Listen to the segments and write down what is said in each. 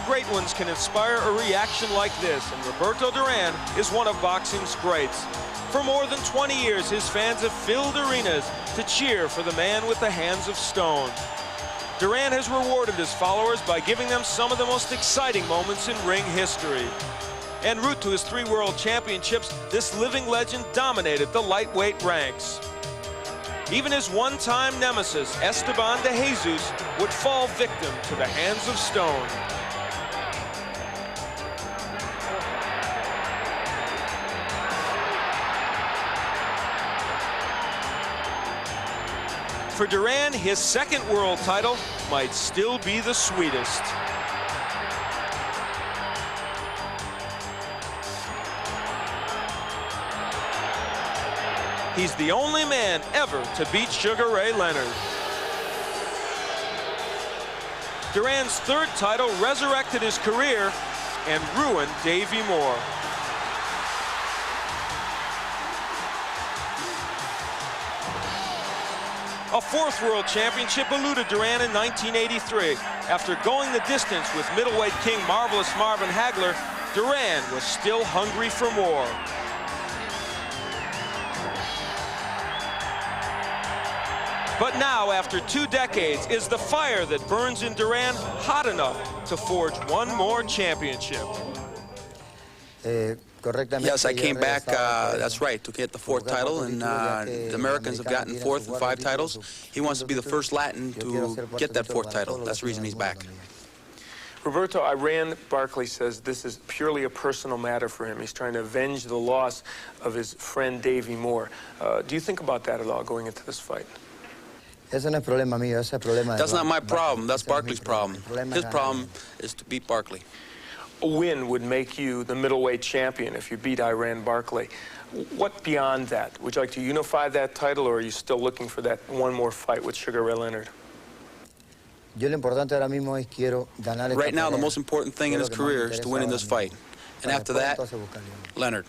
great ones can inspire a reaction like this, and Roberto Duran is one of boxing's greats. For more than 20 years, his fans have filled arenas to cheer for the man with the hands of stone. Duran has rewarded his followers by giving them some of the most exciting moments in ring history. En route to his 3 world championships, this living legend dominated the lightweight ranks. Even his one-time nemesis, Esteban de Jesus, would fall victim to the hands of stone. For Duran, his 2nd world title might still be the sweetest. He's the only man ever to beat Sugar Ray Leonard. Duran's 3rd title resurrected his career and ruined Davey Moore. A 4th world championship eluded Duran in 1983. After going the distance with middleweight king Marvelous Marvin Hagler, Duran was still hungry for more. But now, after 2 decades, is the fire that burns in Duran hot enough to forge one more championship? Yes, I came back, that's right, to get the 4th title, and the Americans have gotten 4th and 5 titles. He wants to be the first Latin to get that 4th title. That's the reason he's back. Roberto, Barkley says this is purely a personal matter for him. He's trying to avenge the loss of his friend Davey Moore. Do you think about that at all going into this fight? That's not my problem. That's Barkley's problem. His problem is to beat Barkley. A win would make you the middleweight champion if you beat Barkley. What beyond that? Would you like to unify that title, or are you still looking for that one more fight with Sugar Ray Leonard? Right now, the most important thing in his career is to win in this fight. And after that, Leonard.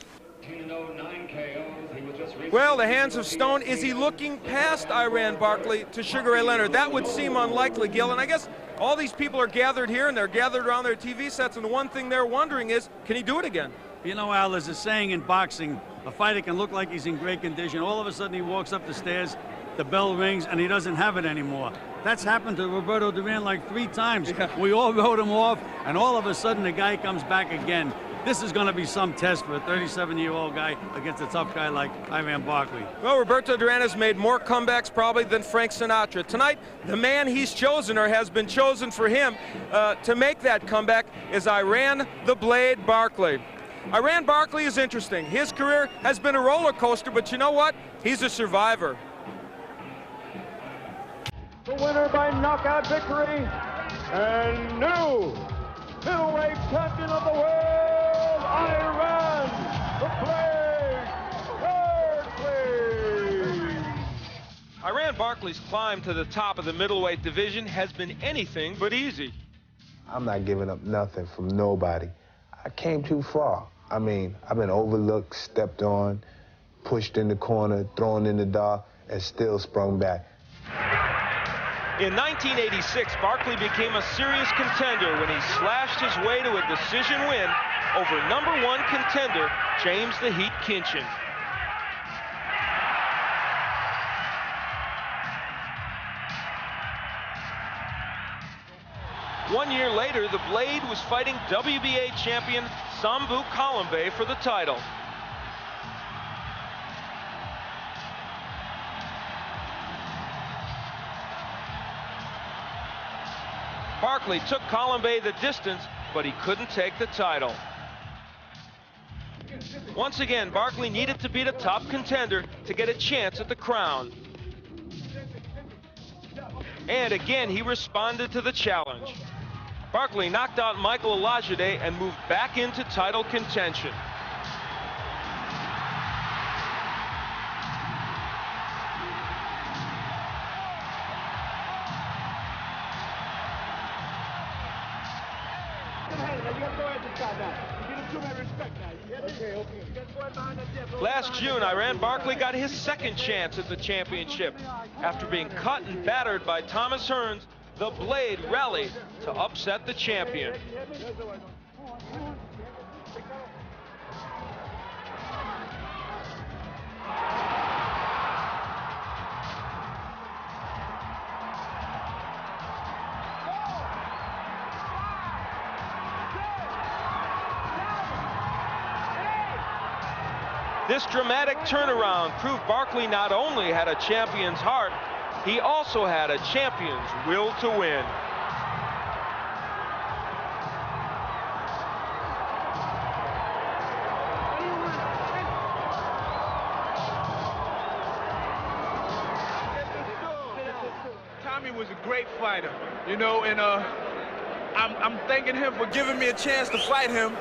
Well, the hands of stone, is he looking past Barkley to Sugar Ray Leonard? That would seem unlikely, Gil, and I guess all these people are gathered here, and they're gathered around their TV sets, and the one thing they're wondering is, can he do it again? You know, Al, there's a saying in boxing, a fighter can look like he's in great condition. All of a sudden, he walks up the stairs, the bell rings, and he doesn't have it anymore. That's happened to Roberto Duran like 3 times. Yeah. We all wrote him off, and all of a sudden, the guy comes back again. This is going to be some test for a 37-year-old guy against a tough guy like Barkley. Well, Roberto Duran has made more comebacks probably than Frank Sinatra. Tonight, the man he's chosen, or has been chosen for him, to make that comeback is Iran the Blade Barkley. Barkley is interesting. His career has been a roller coaster, but you know what? He's a survivor. The winner by knockout victory, and new middleweight champion of the world, Iran the Blade Barkley. Barkley's climb to the top of the middleweight division has been anything but easy. I'm not giving up nothing from nobody. I came too far. I mean, I've been overlooked, stepped on, pushed in the corner, thrown in the dark, and still sprung back. In 1986, Barkley became a serious contender when he slashed his way to a decision win over #1 contender James the Heat Kinchin. One year later, the Blade was fighting WBA champion Sambu Kalambe for the title. Barkley took Kalambe the distance, but he couldn't take the title. Once again, Barkley needed to beat a top contender to get a chance at the crown. And again, he responded to the challenge. Barkley knocked out Michael Olajide and moved back into title contention. Last June, Barkley got his second chance at the championship. After being cut and battered by Thomas Hearns, The Blade rallied to upset the champion. This dramatic turnaround proved Barkley not only had a champion's heart, he also had a champion's will to win. Tommy was a great fighter, you know, and I'm thanking him for giving me a chance to fight him,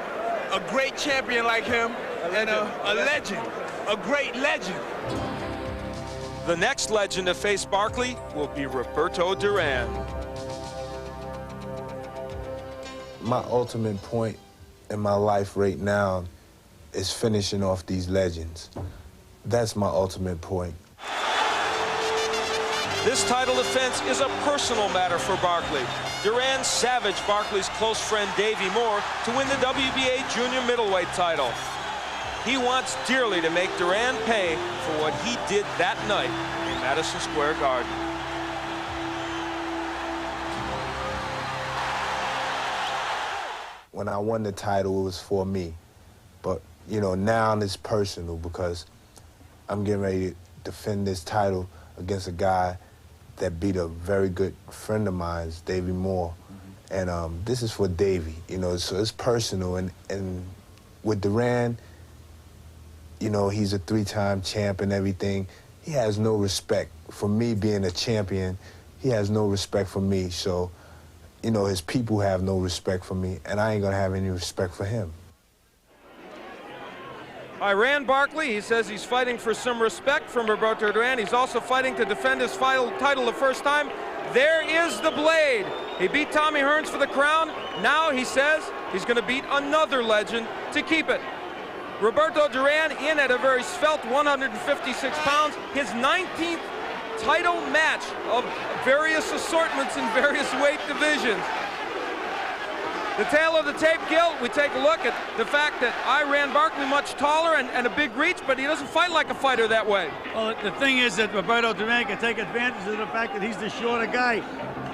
a great champion like him, and a legend, a great legend. The next legend to face Barkley will be Roberto Duran. My ultimate point in my life right now is finishing off these legends. That's my ultimate point. This title defense is a personal matter for Barkley. Duran savaged Barkley's close friend Davey Moore to win the WBA junior middleweight title. He wants dearly to make Duran pay for what he did that night in Madison Square Garden. When I won the title, it was for me. But, you know, now it's personal because I'm getting ready to defend this title against a guy that beat a very good friend of mine, Davey Moore. And this is for Davey, you know, so it's personal. And with Duran, you know, he's a three-time champ and everything. He has no respect for me being a champion. He has no respect for me. So, you know, his people have no respect for me, and I ain't gonna have any respect for him. Iran Barkley, he says he's fighting for some respect from Roberto Duran. He's also fighting to defend his title the first time. There is the Blade. He beat Tommy Hearns for the crown. Now he says he's gonna beat another legend to keep it. Roberto Duran in at a very svelte 156 pounds, his 19th title match of various assortments in various weight divisions. The tail of the tape, Gil, we take a look at the fact that Iran Barkley much taller and a big reach, but he doesn't fight like a fighter that way. Well, the thing is that Roberto Duran can take advantage of the fact that he's the shorter guy.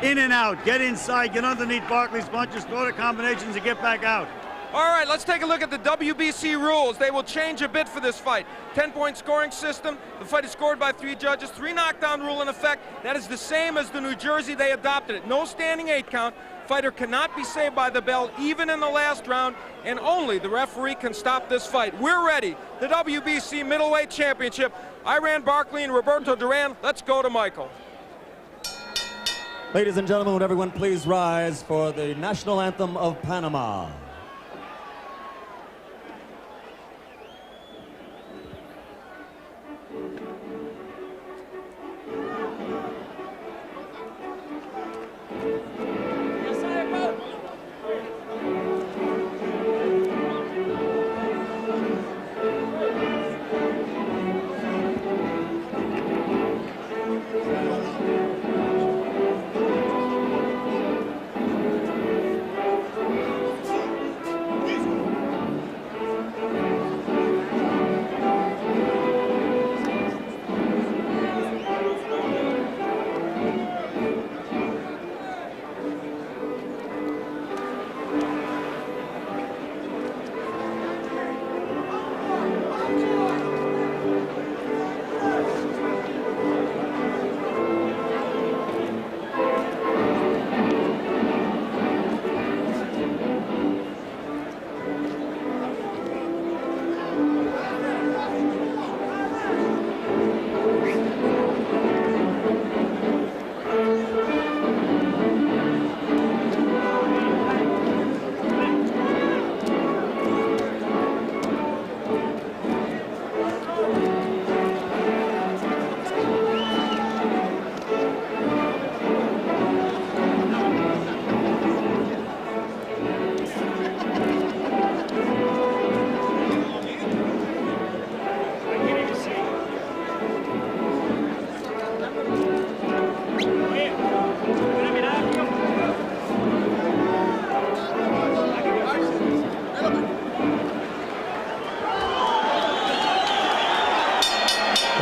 In and out, get inside, get underneath Barkley's punches, throw the combinations and get back out. All right, let's take a look at the WBC rules. They will change a bit for this fight. 10-point scoring system. The fight is scored by 3 judges. 3 knockdown rule in effect. That is the same as the New Jersey. They adopted it. No standing 8 count. Fighter cannot be saved by the bell even in the last round, and only the referee can stop this fight. We're ready. The WBC Middleweight Championship. Iran Barkley and Roberto Duran. Let's go to Michael. Ladies and gentlemen, would everyone please rise for the national anthem of Panama.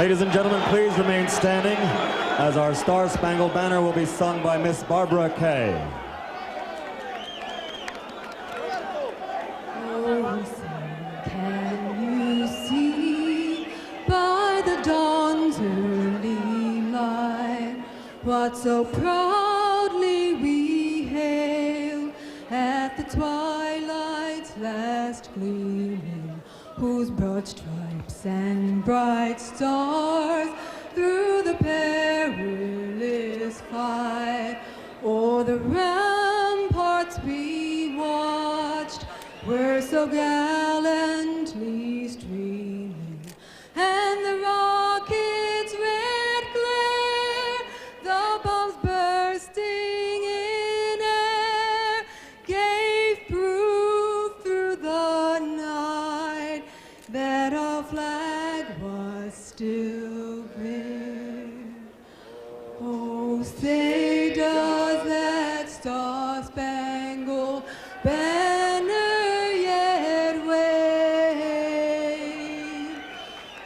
Ladies and gentlemen, please remain standing as our Star-Spangled Banner will be sung by Miss Barbara Kay. Oh, say, can you see by the dawn's early light what so proudly we hail at the twilight's last gleaming, whose broad stripes and bright stars through the perilous fight o'er the ramparts we watched were so gallantly streaming, and the rockets' red glare, the bombs bursting in air, gave proof through the night that our flag was still there. Oh, say does that star-spangled banner yet wave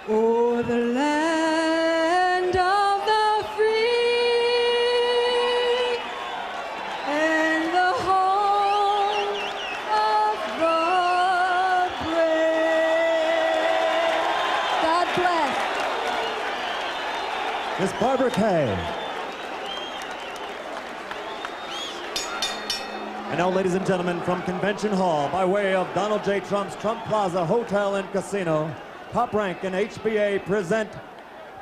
o'er the land of the free and the home of the brave. God bless. Miss Barbara Kay. And now, ladies and gentlemen, from Convention Hall, by way of Donald J. Trump's Trump Plaza Hotel and Casino, Top Rank and HBA present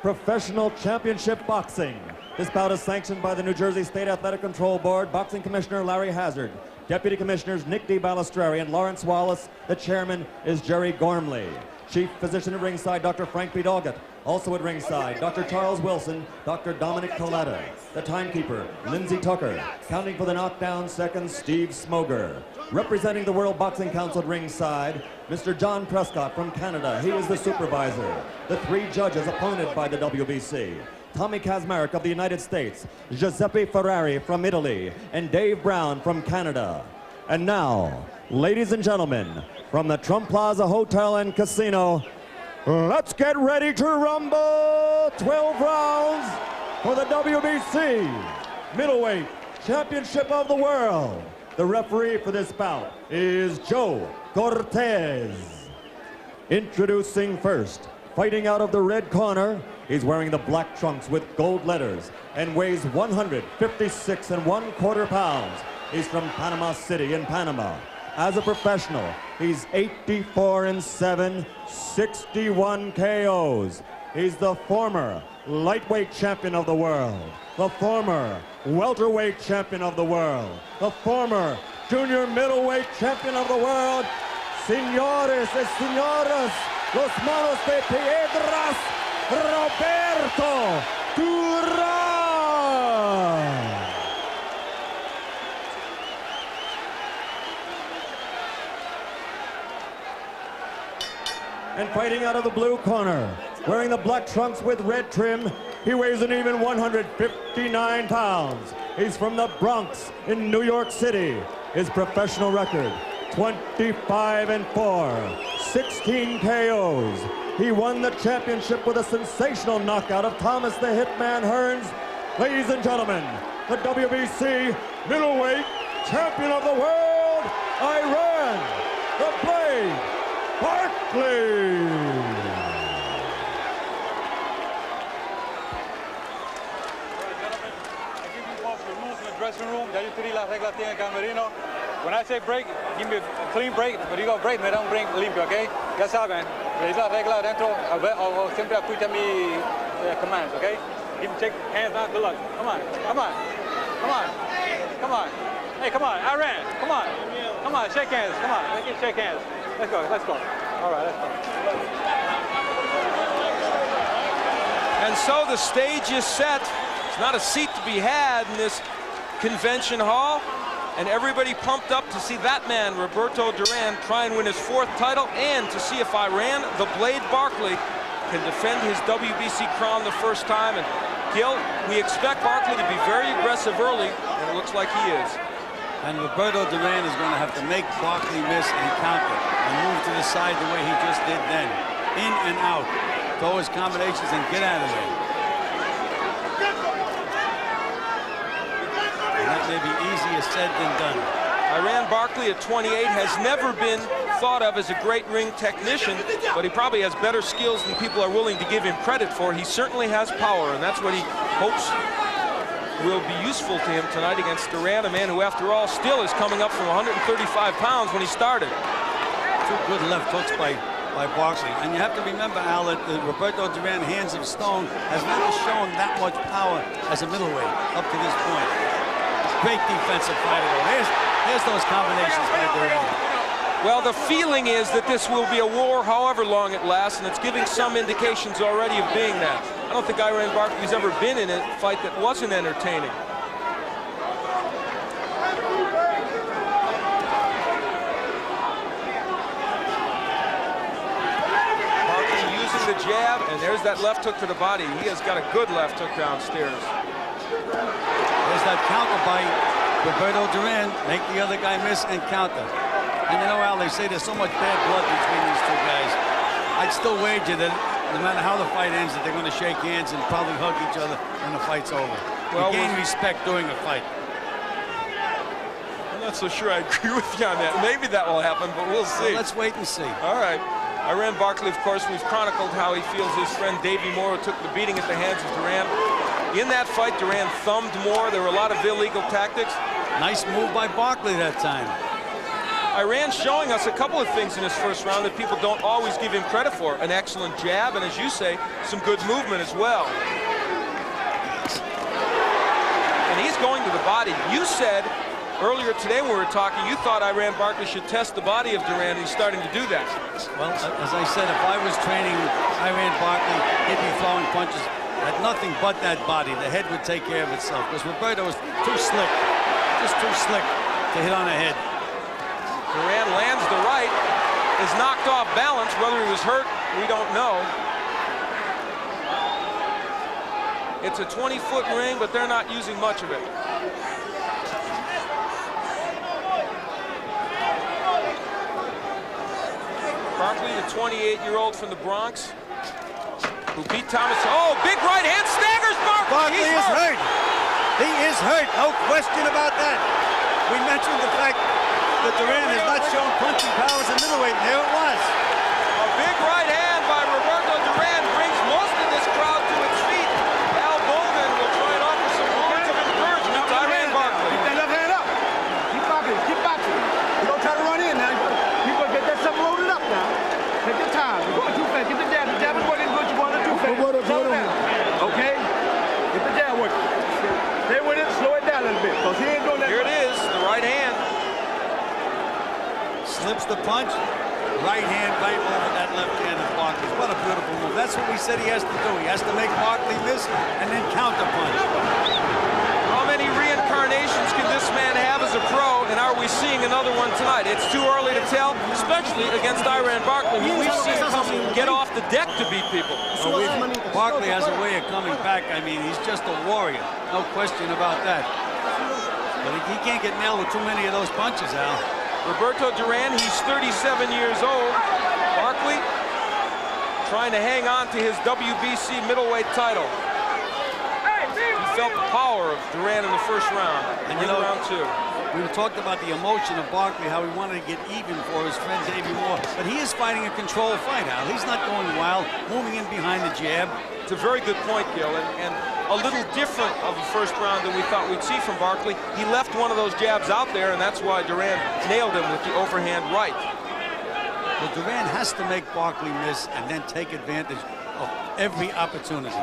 Professional Championship Boxing. This bout is sanctioned by the New Jersey State Athletic Control Board, Boxing Commissioner Larry Hazard, Deputy Commissioners Nick D. Balistreri and Lawrence Wallace. The chairman is Jerry Gormley. Chief Physician at ringside, Dr. Frank B. Doggett. Also at ringside, Dr. Charles Wilson, Dr. Dominic Coletta. The timekeeper, Lindsey Tucker. Counting for the knockdown seconds, Steve Smoger. Representing the World Boxing Council at ringside, Mr. John Prescott from Canada. He is the supervisor. The three judges appointed by the WBC. Tommy Kazmarek of the United States, Giuseppe Ferrari from Italy, and Dave Brown from Canada. And now, ladies and gentlemen, from the Trump Plaza Hotel and Casino, let's get ready to rumble. 12 rounds for the WBC Middleweight Championship of the World. The referee for this bout is Joe Cortez. Introducing first, fighting out of the red corner, he's wearing the black trunks with gold letters and weighs 156 1/4 pounds. He's from Panama City in Panama. As a professional, he's 84-7, 61 KOs. He's the former lightweight champion of the world, the former welterweight champion of the world, the former junior middleweight champion of the world. Señores y señoras, los manos de piedras, Roberto Duran. And fighting out of the blue corner, wearing the black trunks with red trim, he weighs an even 159 pounds. He's from the Bronx in New York City. His professional record, 25-4, 16 KOs. He won the championship with a sensational knockout of Thomas the Hitman Hearns. Ladies and gentlemen, the WBC middleweight champion of the world, Iran, the Blade, Barkley. Dressing room, ya yo te di las reglas aquí en el camerino. When I say break, give me a clean break. But you go break, me da un break limpio, ¿ok? Ya saben, le di las reglas adentro, o siempre escucha mi commands, ¿ok? Give me, take hands down, good luck. Come on, come on, come on, come on. Hey, come on, Iran, come on. Come on, shake hands, come on, let's shake hands. Let's go, let's go. All right, let's go. And so the stage is set. There's not a seat to be had in this convention hall, and everybody pumped up to see that man, Roberto Duran, try and win his 4th title, and to see if Iran, the Blade Barkley, can defend his WBC crown the first time. And Gil, we expect Barkley to be very aggressive early, and it looks like he is. And Roberto Duran is going to have to make Barkley miss and counter and move to the side the way he just did then. In and out. throw his combinations and get out of there. And that may be easier said than done. Iran Barkley at 28 has never been thought of as a great ring technician, but he probably has better skills than people are willing to give him credit for. He certainly has power, and that's what he hopes will be useful to him tonight against Duran, a man who, after all, still is coming up from 135 pounds when he started. Two good left hooks by Barkley. And you have to remember, Al, that the Roberto Duran hands of stone has never shown that much power as a middleweight up to this point. Great defensive fighter, though. There's those combinations by Duran. Well, the feeling is that this will be a war however long it lasts, and it's giving some indications already of being that. I don't think Iran Barkley's ever been in a fight that wasn't entertaining. Barkley using the jab, and there's that left hook to the body. He has got a good left hook downstairs. There's that counter by Roberto Duran. Make the other guy miss and counter. And you know, Al, they say there's so much bad blood between these two guys. I'd still wager that no matter how the fight ends, that they're going to shake hands and probably hug each other when the fight's over. Well, you gain respect during a fight. I'm not so sure I agree with you on that. Maybe that will happen, but we'll see. Well, let's wait and see. All right. Iran Barkley, of course, we've chronicled how he feels his friend Davey Moore took the beating at the hands of Duran. In that fight, Duran thumbed Moore. There were a lot of illegal tactics. Nice move by Barkley that time. Iran's showing us a couple of things in his first round that people don't always give him credit for. An excellent jab, and as you say, some good movement as well. And he's going to the body. You said earlier today when we were talking, you thought Iran Barkley should test the body of Duran, and he's starting to do that. Well, as I said, if I was training Iran Barkley, he'd be throwing punches at nothing but that body. The head would take care of itself, because Roberto was too slick, just too slick to hit on the head. Duran lands the right, is knocked off balance. Whether he was hurt, we don't know. It's a 20-foot ring, but they're not using much of it. Barkley, the 28-year-old from the Bronx, who beat Thomas. Oh, big right hand, staggers Barkley. Barkley is hurt. He is hurt, no question about that. We mentioned the fact that Duran has not shown punching power as a middleweight, and there it was. A big right hand by Roberto Duran brings most of this crowd to its feet. Al Bowman will try and offer some words of encouragement to Iran Barkley. Keep that left hand up. Keep boxing, keep boxing. You don't try to run in now. You gotta get that stuff loaded up now. Take your time. You're going too fast. Get the jab. The jab is working good. You're going too fast. Slow it down. Okay? Get the jab working. Stay with it. Slow it down a little bit. Because he ain't doing that. Here it is, the right hand. Slips the punch, right hand right over that left hand of Barkley. What a beautiful move. That's what we said he has to do. He has to make Barkley miss and then counter punch. How many reincarnations can this man have as a pro, and are we seeing another one tonight? It's too early to tell, especially against Iran Barkley, who we've seen come get off the deck to beat people. Well, Barkley has a way of coming back. I mean, he's just a warrior. No question about that. But he can't get nailed with too many of those punches, Al. Roberto Duran, he's 37 years old. Barkley trying to hang on to his WBC middleweight title. He felt the power of Duran in the first round, and you know, round two. We talked about the emotion of Barkley, how he wanted to get even for his friend Davey Moore, but he is fighting a controlled fight, Al. He's not going wild, moving in behind the jab. It's a very good point, Gil, and a little different of the first round than we thought we'd see from Barkley. He left one of those jabs out there, and that's why Duran nailed him with the overhand right. But Duran has to make Barkley miss and then take advantage of every opportunity.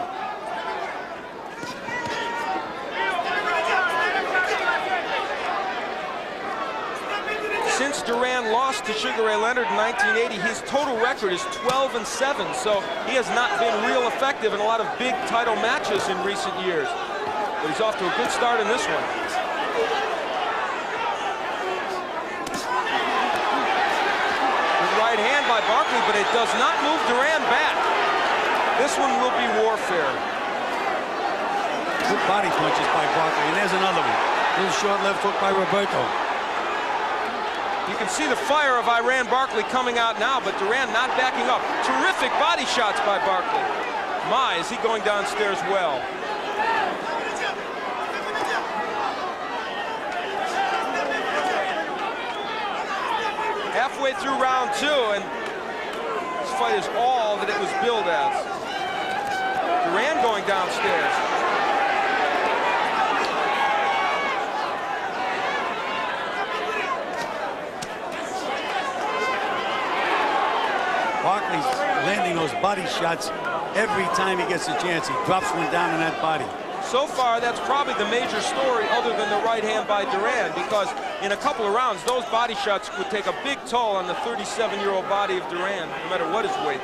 Since Duran lost to Sugar Ray Leonard in 1980, his total record is 12-7, so he has not been real effective in a lot of big title matches in recent years. But he's off to a good start in this one. Good right hand by Barkley, but it does not move Duran back. This one will be warfare. Good body punches by Barkley, and there's another one. Little short left hook by Roberto. You can see the fire of Iran Barkley coming out now, but Duran not backing up. Terrific body shots by Barkley. My, is he going downstairs well. Halfway through round 2, and this fight is all that it was billed as. Duran going downstairs. Barkley's landing those body shots every time he gets a chance. He drops one down in that body. So far, that's probably the major story other than the right hand by Duran, because in a couple of rounds, those body shots would take a big toll on the 37-year-old body of Duran, no matter what his weight.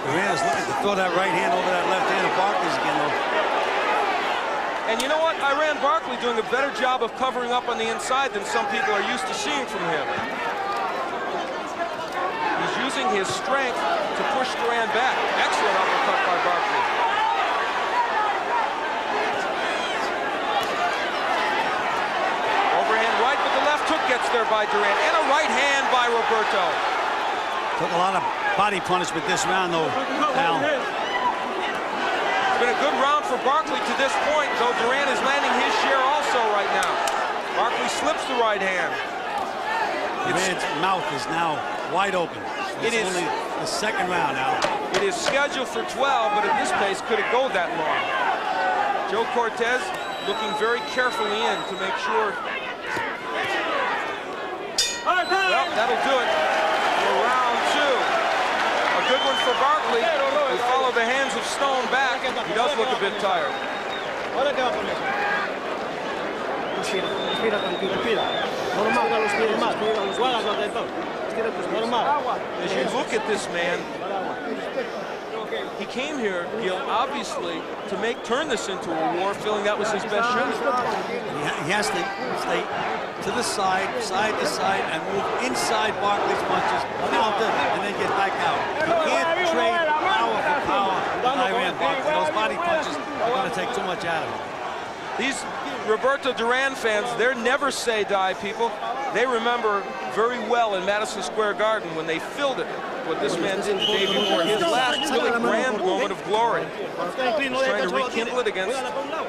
Duran is looking to throw that right hand over that left hand of Barkley's again, though. And you know what? Iran Barkley doing a better job of covering up on the inside than some people are used to seeing from him. He's using his strength to push Duran back. Excellent uppercut by Barkley. Overhand right, but the left hook gets there by Duran. And a right hand by Roberto. Took a lot of body punishment this round, though, Al. It's been a good round for Barkley to this point, though Duran is landing his share also right now. Barkley slips the right hand. Duran's mouth is now wide open. It's only the second round now. It is scheduled for 12, but at this pace, could it go that long? Joe Cortez looking very carefully in to make sure. Well, that'll do it for round 2. A good one for Barkley. We follow the hands of Stone back. He does look a bit tired. As you look at this man, he came here, Gil, obviously, to turn this into a war, feeling that was his best shot. He has to stay to the side, side to side, and move inside Barkley's punches, counter, and then get back out. You can't trade power for power with Iran Barkley. Those body punches are going to take too much out of him. These Roberto Duran fans, they're never say die people. They remember very well in Madison Square Garden when they filled it, what this man did to Davey Moore, his last really grand moment of glory. He's trying to rekindle it against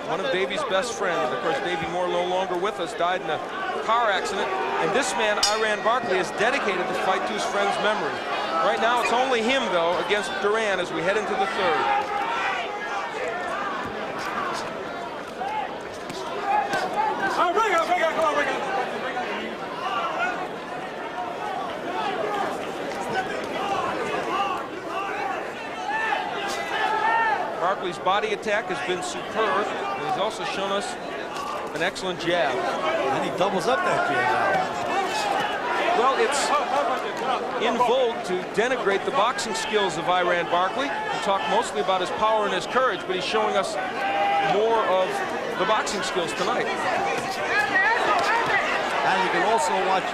one of Davey's best friends. Of course, Davey Moore, no longer with us, died in a car accident. And this man, Iran Barkley, is dedicated to fight to his friend's memory. Right now, it's only him, though, against Duran as we head into the 3rd. Barkley's body attack has been superb, and he's also shown us an excellent jab. And he doubles up that jab. Well, it's in vogue to denigrate the boxing skills of Iran Barkley. We talk mostly about his power and his courage, but he's showing us more of the boxing skills tonight. And you can also watch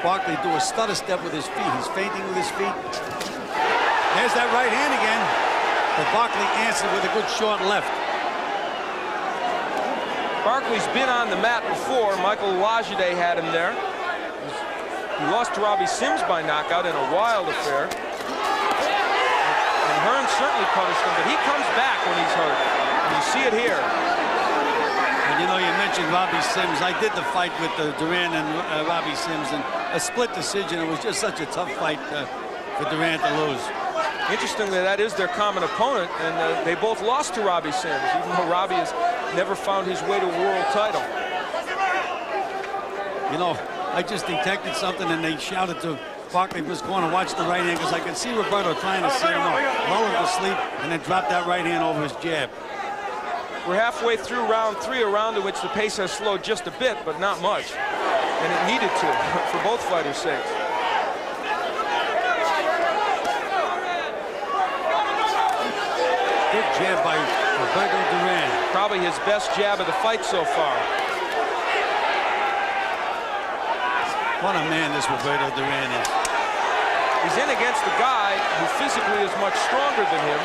Barkley do a stutter step with his feet. He's feinting with his feet. There's that right hand again. But Barkley answered with a good short left. Barkley's been on the mat before. Michael Lajide had him there. He lost to Robbie Sims by knockout in a wild affair. And Hearn certainly punished him, but he comes back when he's hurt. And you see it here. And you know, you mentioned Robbie Sims. I did the fight with Duran and Robbie Sims, and a split decision. It was just such a tough fight for Duran to lose. Interestingly, that is their common opponent, and they both lost to Robbie Sims, even though Robbie has never found his way to a world title. You know, I just detected something, and they shouted to Barkley was going to watch the right hand, because I could see Roberto trying to set him up, lull him to sleep, and then drop that right hand over his jab. We're halfway through round 3, a round in which the pace has slowed just a bit, but not much. And it needed to, for both fighters' sakes. Good jab by Roberto Duran. Probably his best jab of the fight so far. What a man this Roberto Duran is. He's in against a guy who physically is much stronger than him.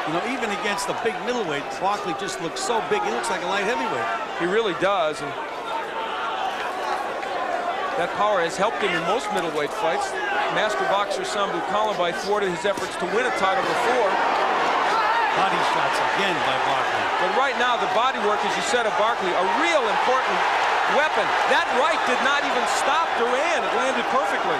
You know, even against the big middleweight, Barkley just looks so big. He looks like a light heavyweight. He really does. And That power has helped him in most middleweight fights. Master boxer Sambu Kalambai thwarted his efforts to win a title before. Body shots again by Barkley. But right now, the body work, as you said, of Barkley, a real important weapon. That right did not even stop Duran. It landed perfectly.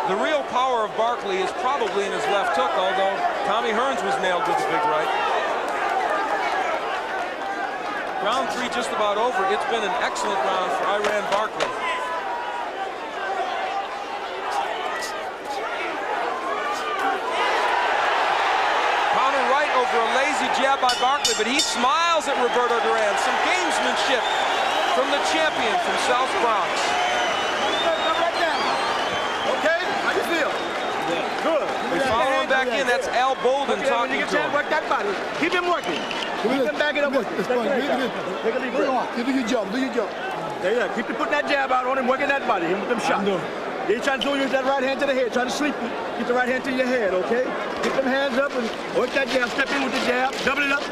The real power of Barkley is probably in his left hook, although Tommy Hearns was nailed with a big right. Round 3 just about over. It's been an excellent round for Iran Barkley. Counter right over a lazy jab by Barkley, but he smiles at Roberto Duran. Some gamesmanship from the champion from South Bronx. Good. We follow him back in. That's Al Bolden talking to him. Work that body. Keep him working. Keep him backing up. Take a deep breath. Do your job. Do your job. Yeah. Keep putting that jab out on him, working that body. Him with them shots. They trying to use that right hand to the head. Try to sleep. Keep the right hand to your head, okay? Keep them hands up and work that jab. Step in with the jab. Double it up.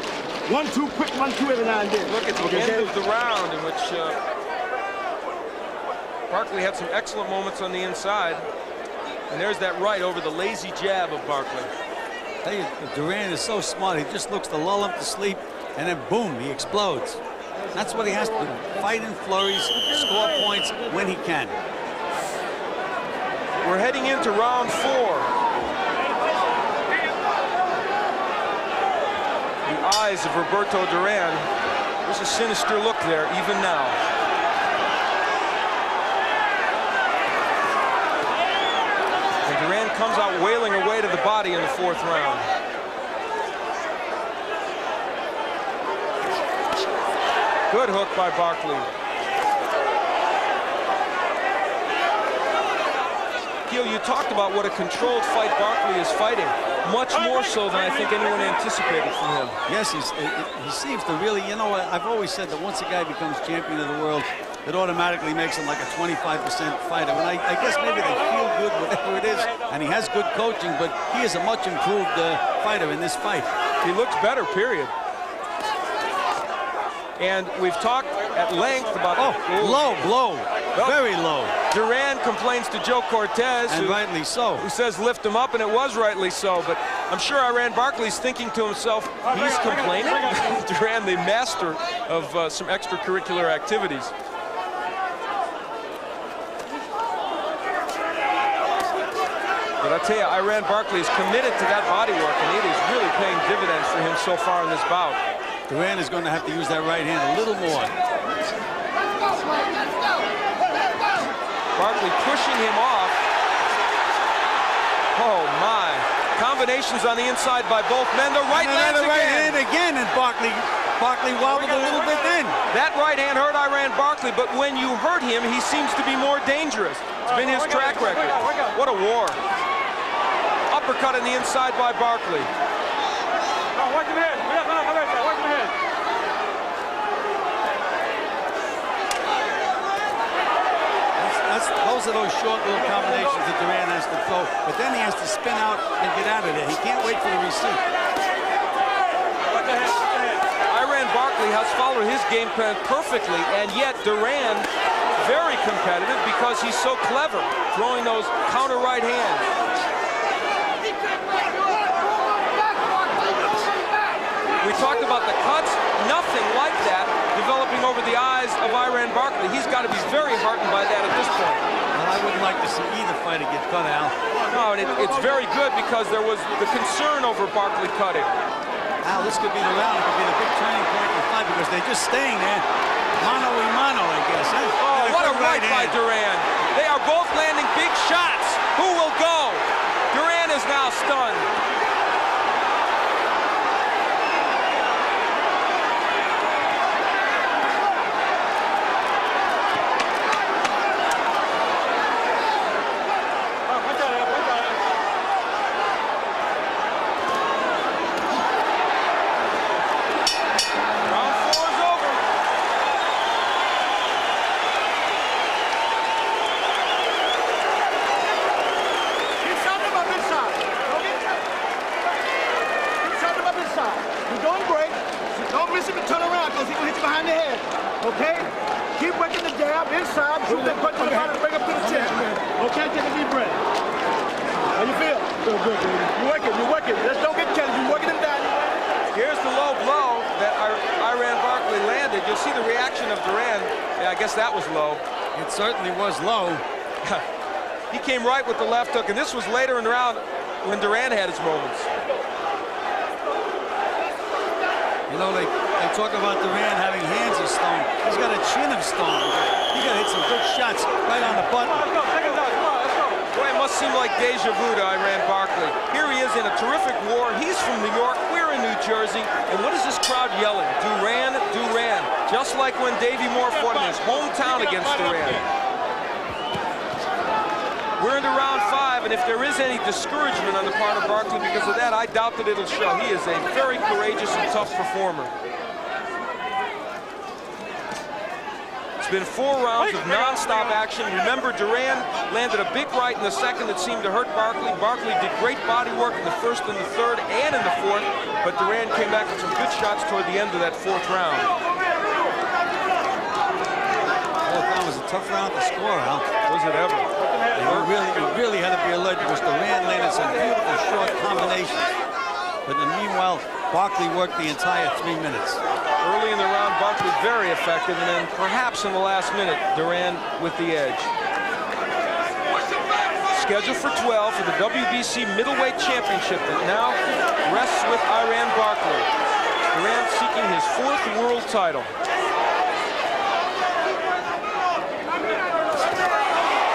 1-2, quick 1-2 every now and then. Look at the end of the round in which Barkley had some excellent moments on the inside. And there's that right over the lazy jab of Barkley. Tell you, Duran is so smart. He just looks to lull him to sleep, and then boom, he explodes. That's what he has to do. Fight in flurries, score points when he can. We're heading into round 4. The eyes of Roberto Duran. There's a sinister look there, even now. Duran comes out wailing away to the body in the 4th round. Good hook by Barkley. Gil, you talked about what a controlled fight Barkley is fighting, much more so than I think anyone anticipated from him. Yes, he seems to really, you know, I've always said that once a guy becomes champion of the world, it automatically makes him like a 25% fighter. And I guess maybe they feel good, whatever it is, and he has good coaching, but he is a much improved fighter in this fight. He looks better, period. And we've talked at length about... low blow, very low. Duran complains to Joe Cortez. And rightly so. Who says lift him up, and it was rightly so. But I'm sure Iran Barkley's thinking to himself, he's complaining. Duran, the master of some extracurricular activities. But I tell you, Iran Barkley is committed to that body work, and it is really paying dividends for him so far in this bout. Duran is going to have to use that right hand a little more. Barkley pushing him off. Oh, my. Combinations on the inside by both men. The right lands again. Right hand again, and Barkley wobbled a little bit then. That right hand hurt Iran Barkley, but when you hurt him, he seems to be more dangerous. It's been his track record. What a war. Uppercut on the inside by Barkley. Watch him head. Watch him head. Those are those short little combinations that Duran has to throw, but then he has to spin out and get out of there. He can't wait for the receipt. Iran Barkley has followed his game plan perfectly, and yet Duran very competitive because he's so clever throwing those counter right hands. We talked about the cuts, nothing like that developing over the eyes of Iran Barkley. He's got to be very heartened by that at this point. Well, I wouldn't like to see either fighter get cut, Al. No, and it's very good because there was the concern over Barkley cutting. Al, this could be the round. It could be the big turning point in the fight because they're just staying there. Mano a mano, I guess. Huh? Oh, what a right by Duran. They are both landing big shots. Who will go? Duran is now stunned. Keep working the jab inside. Shoot that punch to the body to bring up to the chin. Okay, take a deep breath. How you feel? Feel good, baby. You're working, you're working. Just don't get careless. You're working him down. Here's the low blow that Iran Barkley landed. You'll see the reaction of Duran. Yeah, I guess that was low. It certainly was low. He came right with the left hook, and this was later in the round when Duran had his moments. You know, they talk about Duran having hands of stone. He's got a chin of stone. He got to hit some good shots right on the button. Let's go, take him down. Come on, let's go. Boy, it must seem like deja vu to Iran Barkley. Here he is in a terrific war. He's from New York. We're in New Jersey. And what is this crowd yelling? Duran, Duran. Just like when Davey Moore fought in his hometown against Duran. We're into round 5, and if there is any discouragement on the part of Barkley because of that, I doubt that it'll show. He is a very courageous and tough performer. It's been 4 rounds of non-stop action. Remember, Duran landed a big right in the second that seemed to hurt Barkley. Barkley did great body work in the first and the third and in the fourth, but Duran came back with some good shots toward the end of that 4th round. Well, that was a tough round to score, Al. Was it ever? You really had to be alert because Duran landed some beautiful short combinations. But in the meanwhile, Barkley worked the entire 3 minutes. Early in the round, Barkley very effective, and then perhaps in the last minute, Duran with the edge. Scheduled for 12 for the WBC Middleweight Championship that now rests with Iran Barkley. Duran seeking his 4th world title.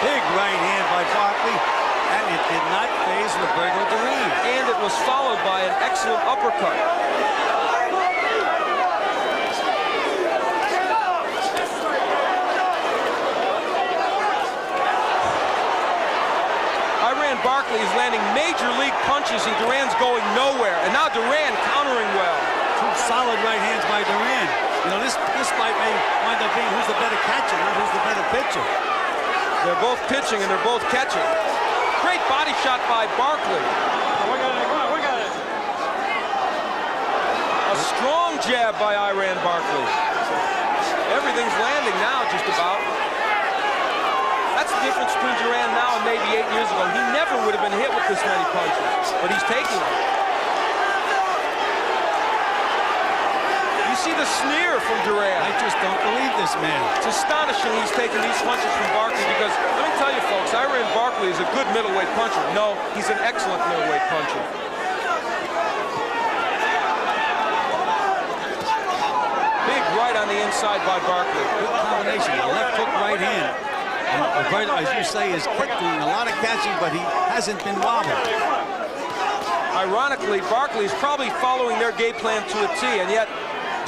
Big right hand by Barkley, and it did not faze Roberto Duran. And it was followed by an excellent uppercut. Iran Barkley is landing major league punches, and Duran's going nowhere. And now Duran countering well. 2 solid right hands by Duran. You know, this fight may wind up being who's the better catcher, not who's the better pitcher. They're both pitching and they're both catching. Great body shot by Barkley. We got it, come on, we got it. A strong jab by Iran Barkley. Everything's landing now, just about. That's the difference between Duran now and maybe 8 years ago. He never would have been hit with this many punches, but he's taking them. You see the sneer from Duran. I just don't believe this man. It's astonishing he's taking these punches from Barkley because, let me tell you folks, Iran Barkley is a good middleweight puncher. No, he's an excellent middleweight puncher. Big right on the inside by Barkley. Good combination, a left hook, right hand. And Roberto, as you say, is doing a lot of catching, but he hasn't been wobbled. Ironically, Barkley is probably following their game plan to a T, and yet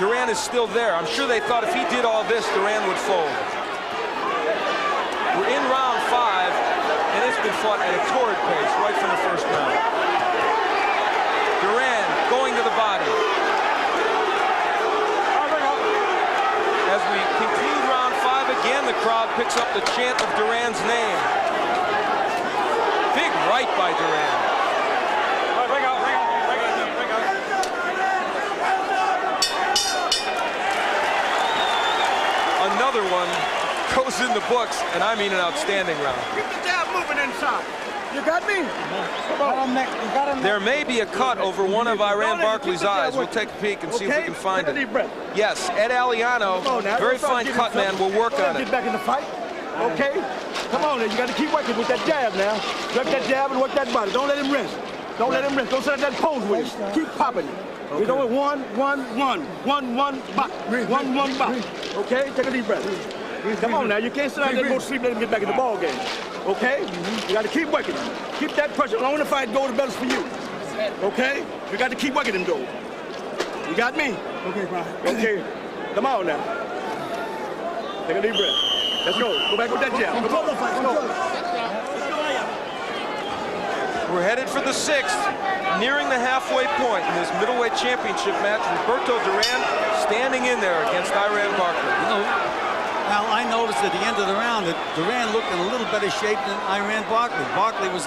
Duran is still there. I'm sure they thought if he did all this, Duran would fold. We're in round 5, and it's been fought at a torrid pace right from the first round. Duran going to the body. As we conclude round 5 again, the crowd picks up the chant of Duran's name. Big right by Duran. Another one goes in the books, and I mean an outstanding round. Keep the jab moving inside. You got me? Come on. There may be a cut over one of Iran Barkley's eyes. We'll take a peek and see if we can find it. Yes, Ed Aliano, very fine cut man, will work on it. Get back in the fight, okay? Come on, then. You got to keep working with that jab now. Work that jab and work that body. Don't let him rest. Don't let him rest. Don't set that pose with him. Keep popping. Okay. You know it. 1, 1, 1, 1, 1, bop. 1, 1, bop. Okay? Take a deep breath. Come on now. You can't sit down there and go to sleep. Let him get back in the ball game. Okay? You got to keep working. Keep that pressure. Long as the fight goes, the better's for you. Okay? You got to keep working him, though. You got me? Okay, Brian. Okay. Come on now. Take a deep breath. Let's go. Go back with that jab. Let's go. We're headed for the 6th, nearing the halfway point in this middleweight championship match. Roberto Duran standing in there against Iran Barkley. You know, Al, I noticed at the end of the round that Duran looked in a little better shape than Iran Barkley. Barkley was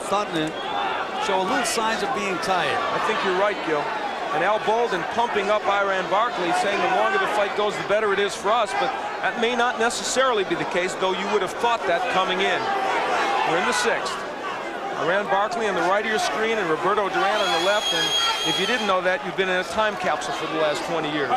starting to show a little signs of being tired. I think you're right, Gil. And Al Bolden pumping up Iran Barkley, saying the longer the fight goes, the better it is for us. But That may not necessarily be the case, though you would have thought that coming in. We're in the 6th. Iran Barkley on the right of your screen and Roberto Duran on the left. And if you didn't know that, you've been in a time capsule for the last 20 years.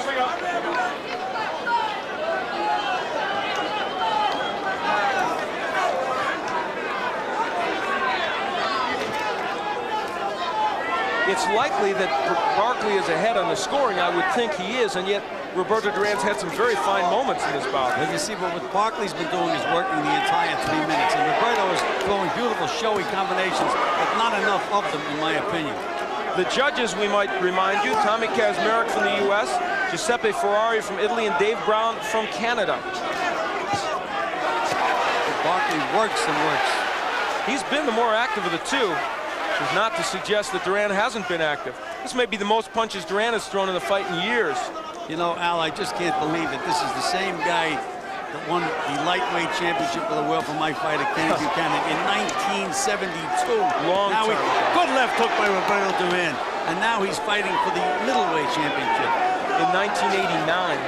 It's likely that Barkley is ahead on the scoring. I would think he is, and yet Roberto Duran's had some very fine moments in this bout. As you see, what Barkley's been doing is working the entire 3 minutes, and Roberto is throwing beautiful, showy combinations, but not enough of them, in my opinion. The judges, we might remind you, Tommy Kazmarek from the U.S., Giuseppe Ferrari from Italy, and Dave Brown from Canada. Barkley works and works. He's been the more active of the two. Is not to suggest that Duran hasn't been active. This may be the most punches Duran has thrown in the fight in years. You know, Al, I just can't believe that this is the same guy that won the lightweight championship of the world for my fighter, Kenny Buchanan, in 1972. Long time. Good left hook by Roberto Duran, and now he's fighting for the middleweight championship. In 1989.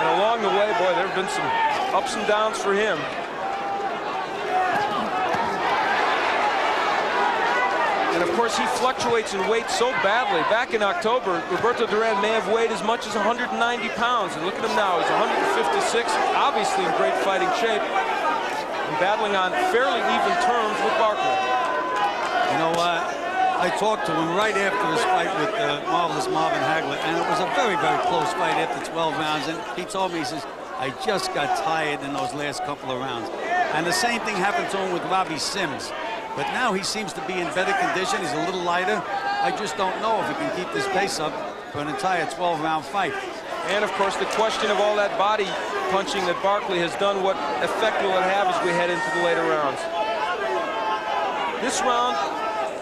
And along the way, boy, there have been some ups and downs for him. And of course, he fluctuates in weight so badly. Back in October, Roberto Duran may have weighed as much as 190 pounds. And look at him now, he's 156, obviously in great fighting shape, and battling on fairly even terms with Barkley. You know what? I talked to him right after his fight with marvelous Marvin Hagler, and it was a very, very close fight after 12 rounds. And he told me, he says, I just got tired in those last couple of rounds. And the same thing happened to him with Robbie Sims. But now he seems to be in better condition. He's a little lighter. I just don't know if he can keep this pace up for an entire 12-round fight. And, of course, the question of all that body punching that Barkley has done, what effect will it have as we head into the later rounds? This round,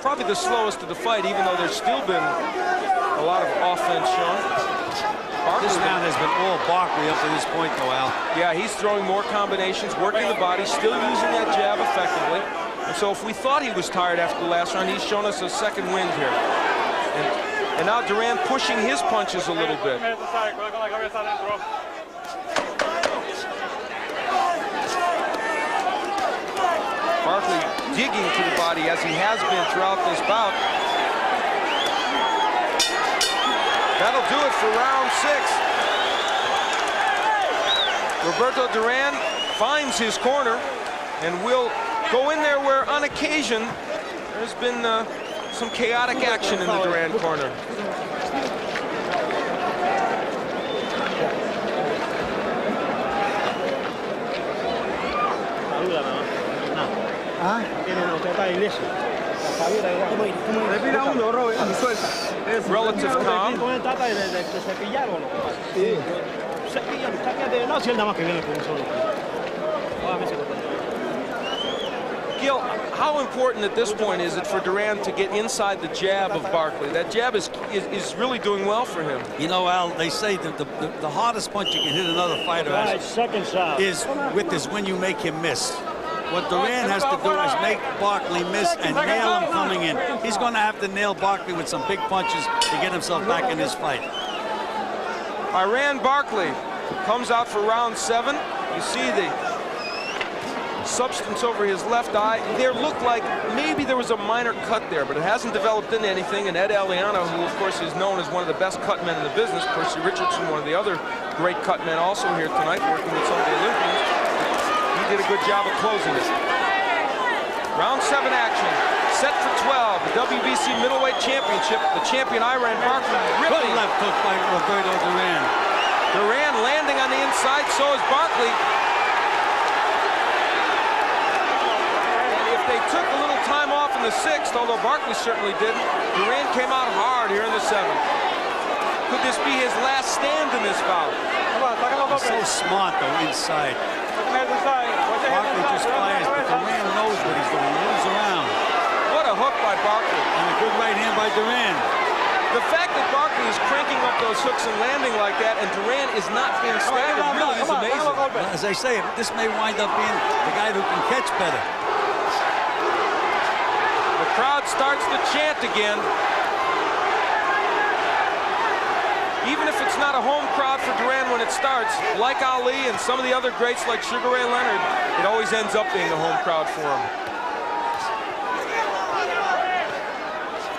probably the slowest of the fight, even though there's still been a lot of offense shown. This round has been all Barkley up to this point, though, Al. Yeah, he's throwing more combinations, working the body, still using that jab effectively. And so if we thought he was tired after the last round, he's shown us a second wind here. And now Duran pushing his punches a little bit. Barkley digging to the body as he has been throughout this bout. That'll do it for round 6. Roberto Duran finds his corner and will go in there where, on occasion, there's been some chaotic action in the Duran corner. Relative calm. Gil, how important at this point is it for Duran to get inside the jab of Barkley? That jab is really doing well for him. You know, Al, they say that the hardest punch you can hit another fighter is with this when you make him miss. What Duran has to do is make Barkley miss and nail him coming in. He's going to have to nail Barkley with some big punches to get himself back in this fight. Iran Barkley comes out for round 7. You see the substance over his left eye. There looked like maybe there was a minor cut there, but it hasn't developed into anything. And Ed Aliano, who of course is known as one of the best cut men in the business, Percy Richardson, one of the other great cut men, also here tonight working with some of the Olympians. He did a good job of closing it. Round 7 action. Set for 12, the WBC middleweight championship. The champion Iran Barkley ripping. Good left hook by Roberto Duran. Duran landing on the inside, so is Barkley. And if they took a little time off in the 6th, although Barkley certainly didn't, Duran came out hard here in the 7th. Could this be his last stand in this bout? He's so smart, though, inside. Barkley just fires, but Duran knows what he's doing. He moves around. What a hook by Barkley. And a good right hand by Duran. The fact that Barkley is cranking up those hooks and landing like that, and Duran is not being staggered, really is amazing. Well, as I say, this may wind up being the guy who can catch better. The crowd starts to chant again. Even if it's not a home crowd for Duran when it starts, like Ali and some of the other greats like Sugar Ray Leonard, it always ends up being a home crowd for him.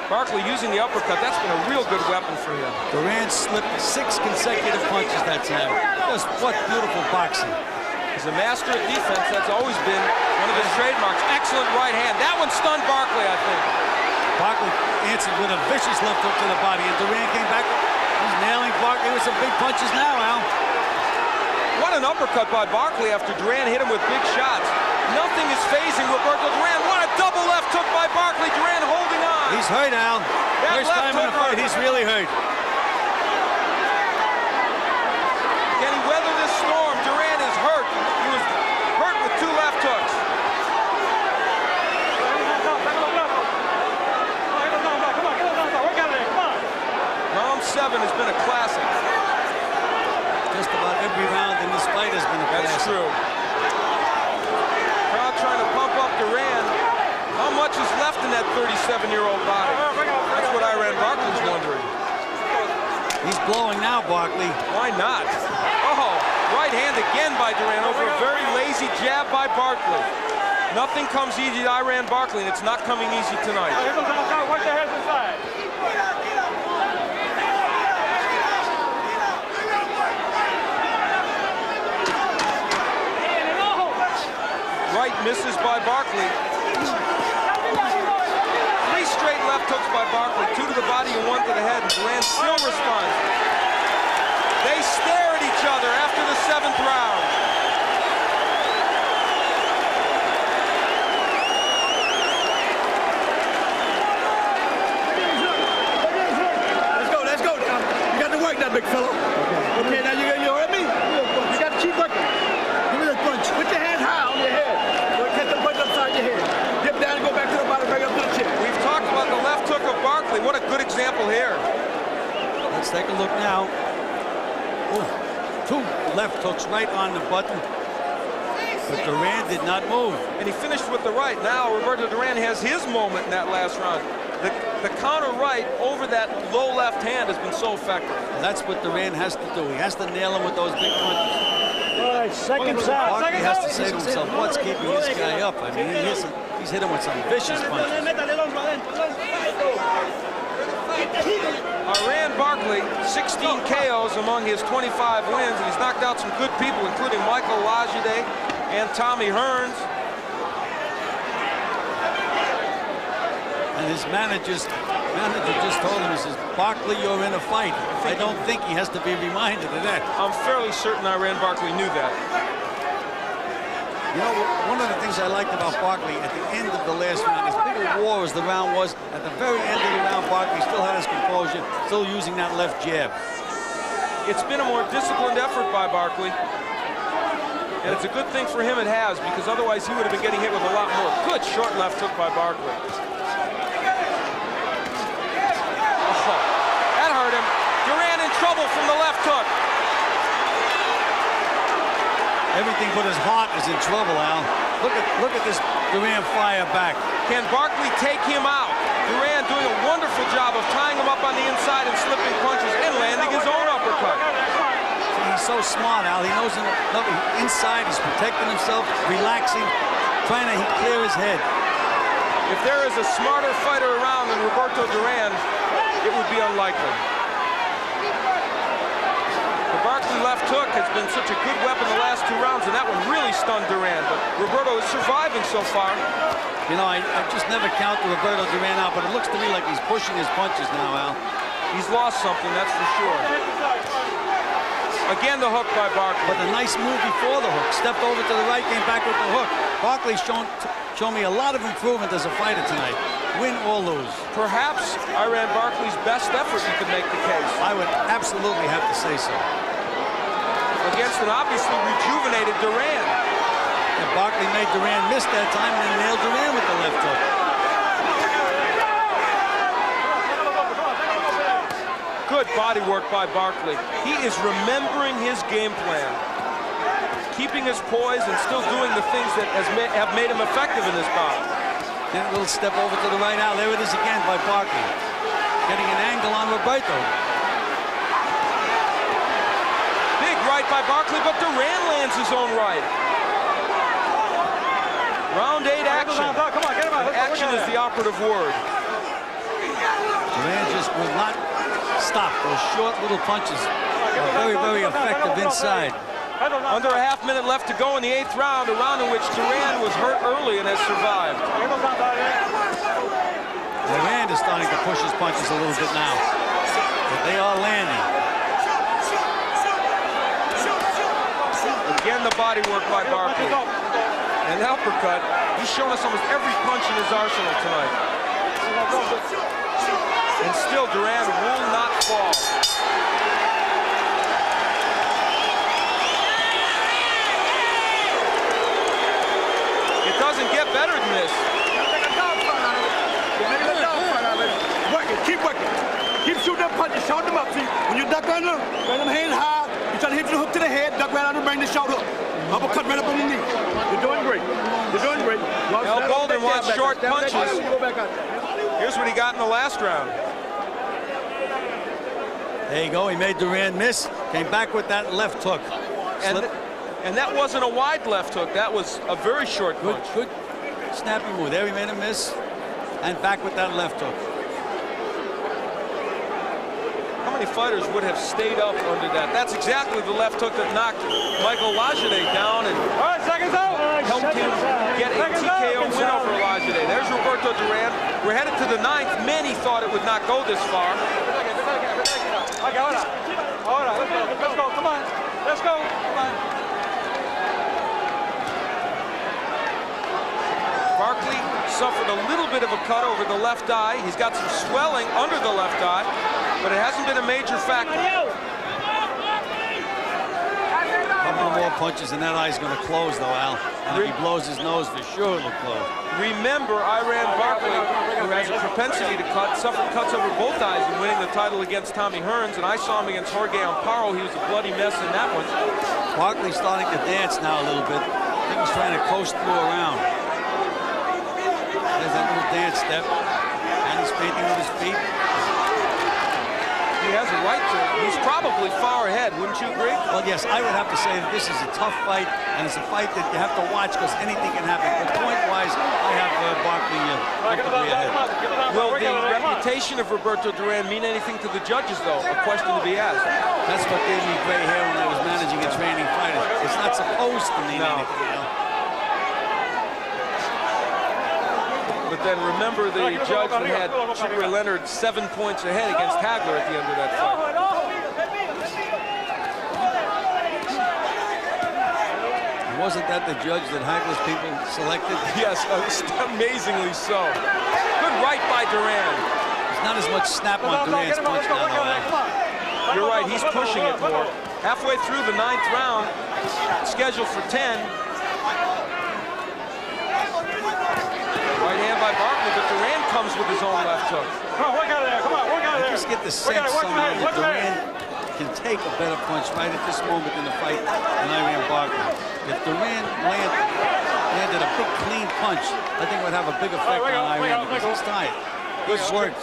Barkley using the uppercut, that's been a real good weapon for him. Duran slipped 6 consecutive punches that time. Just what beautiful boxing. He's a master at defense. That's always been one of his trademarks. Excellent right hand. That one stunned Barkley, I think. Barkley answered with a vicious left hook to the body, and Duran came back. He's nailing Barkley with some big punches now, Al. What an uppercut by Barkley after Duran hit him with big shots. Nothing is phasing Roberto Duran. What a double left hook by Barkley. Duran holding on. He's hurt, Al. First time in a fight, he's really hurt. Can he weather this storm? Duran is hurt. He was hurt with 2 left hooks. Round 7 has been a classic. Just about every round in this fight has been a classic. That's true. Crowd trying to pump up Duran. How much is left in that 37-year-old body? That's what Barkley's wondering. He's blowing now, Barkley. Why not? Oh, right hand again by Duran over a very lazy jab by Barkley. Nothing comes easy to Barkley, and it's not coming easy tonight. Watch your heads inside. Right misses by Barkley. 3 straight left hooks by Barkley, 2 to the body and 1 to the head, and Duran still responds. They stare at each other after the 7th round. Let's go. You got to work that big fella. Okay, now you heard me? You got to keep working. Give me that punch. Put your hand high on your head. Catch the punch upside your head. Dip down and go back to the bottom, bring up to the chin. We've talked about the left hook of Barkley. What a good example here. Let's take a look now. Ooh, 2 left hooks right on the button. But Duran did not move. And he finished with the right. Now Roberto Duran has his moment in that last round. The counter right over that low left hand has been so effective. That's what Duran has to do. He has to nail him with those big punches. All right, seconds out. Barkley has to say to himself, what's keeping this guy up? I mean, he's hit him with some vicious punches. Barkley, 16 KOs among his 25 wins, and he's knocked out some good people, including Michael Lajide and Tommy Hearns. And his manager just told him, he says, Barkley, you're in a fight. I don't think he has to be reminded of that. I'm fairly certain Barkley knew that. You know, one of the things I liked about Barkley at the end of the last round, as big a war as the round was, at the very end of the round, Barkley still had his composure, still using that left jab. It's been a more disciplined effort by Barkley. And it's a good thing for him it has, because otherwise he would have been getting hit with a lot more. Good short left hook by Barkley. Oh, that hurt him. Duran in trouble from the left hook. Everything but his heart is in trouble, Al. Look at this Duran fire back. Can Barkley take him out? Duran doing a wonderful job of tying him up on the inside and slipping punches and landing his own uppercut. He's so smart, Al. He knows inside he's protecting himself, relaxing, trying to clear his head. If there is a smarter fighter around than Roberto Duran, it would be unlikely. The Barkley left hook has been such a good weapon the last 2 rounds, and that one really stunned Duran. But Roberto is surviving so far. You know, I just never count Roberto Duran out, but it looks to me like he's pushing his punches now, Al. He's lost something, that's for sure. Again, the hook by Barkley. But a nice move before the hook. Stepped over to the right, came back with the hook. Barkley's shown me a lot of improvement as a fighter tonight. Win or lose. Perhaps Barkley's best effort, you could make the case. I would absolutely have to say so. Against an obviously rejuvenated Duran. And Barkley made Duran miss that time and then nailed Duran with the left hook. Good body work by Barkley. He is remembering his game plan. Keeping his poise and still doing the things that have made him effective in this bout. Then a little step over to the right now. There it is again by Barkley. Getting an angle on Roberto. by Barkley, but Duran lands his own right. Round 8 action. Action is the operative word. Duran just will not stop. Those short little punches are very, very effective inside. Under a half minute left to go in the 8th round, a round in which Duran was hurt early and has survived. Duran is starting to push his punches a little bit now, but they are landing. Again, the body work by Barkley. An uppercut. He's shown us almost every punch in his arsenal tonight. And still, Duran will not fall. It doesn't get better than this. Work it, keep working. Keep shooting them punches, shout them up. See, when you duck under, bring them hand high. You try to hit the hook to the head, duck right under, bring the shout up. Uppercut right up on the knee. You're doing great. You're doing great. Now Golden wants short punches. Here's what he got in the last round. There you go. He made Duran miss. Came back with that left hook. And that wasn't a wide left hook. That was a very short punch. Good snappy move. There he made a miss. And back with that left hook. How many fighters would have stayed up under that? That's exactly the left hook that knocked Michael Lajide down and helped him get a TKO win over Lajide. There's Roberto Duran. We're headed to the 9th. Many thought it would not go this far. Let's go. Come on. Let's go. Come on. Barkley suffered a little bit of a cut over the left eye. He's got some swelling under the left eye, but it hasn't been a major factor. A couple more punches and that eye's going to close, though, Al. And if he blows his nose, for sure it'll close. Remember, Barkley, who has a propensity to cut, suffered cuts over both eyes in winning the title against Tommy Hearns, and I saw him against Jorge Amparo. He was a bloody mess in that one. Barkley's starting to dance now a little bit. I think he's trying to coast through around. There's that little dance step, and he's painting with his feet. He has a right to. He's probably far ahead, wouldn't you agree? Well, yes, I would have to say that this is a tough fight, and it's a fight that you have to watch because anything can happen. But point-wise, I have Barkley comfortably ahead. Will the reputation of Roberto Duran mean anything to the judges, though? A question to be asked. That's what gave me gray hair when I was managing and training fighters. It's not supposed to mean anything, you know? But then remember the judge that had Sugar Leonard 7 points ahead against Hagler at the end of that fight. Wasn't that the judge that Hagler's people selected? Yes, amazingly so. Good right by Duran. There's not as much snap on Duran's punch now, though. You're right, he's pushing it more. Halfway through the 9th round, scheduled for 10. Right hand by Barkley, but Duran comes with his own left hook. Come on, work out of there. Come on, work out of there. I just get the sense somehow that Duran can take a better punch right at this moment in the fight than Barkley. If Duran landed a big clean punch, I think it would have a big effect on Iran because he's tired. Good work.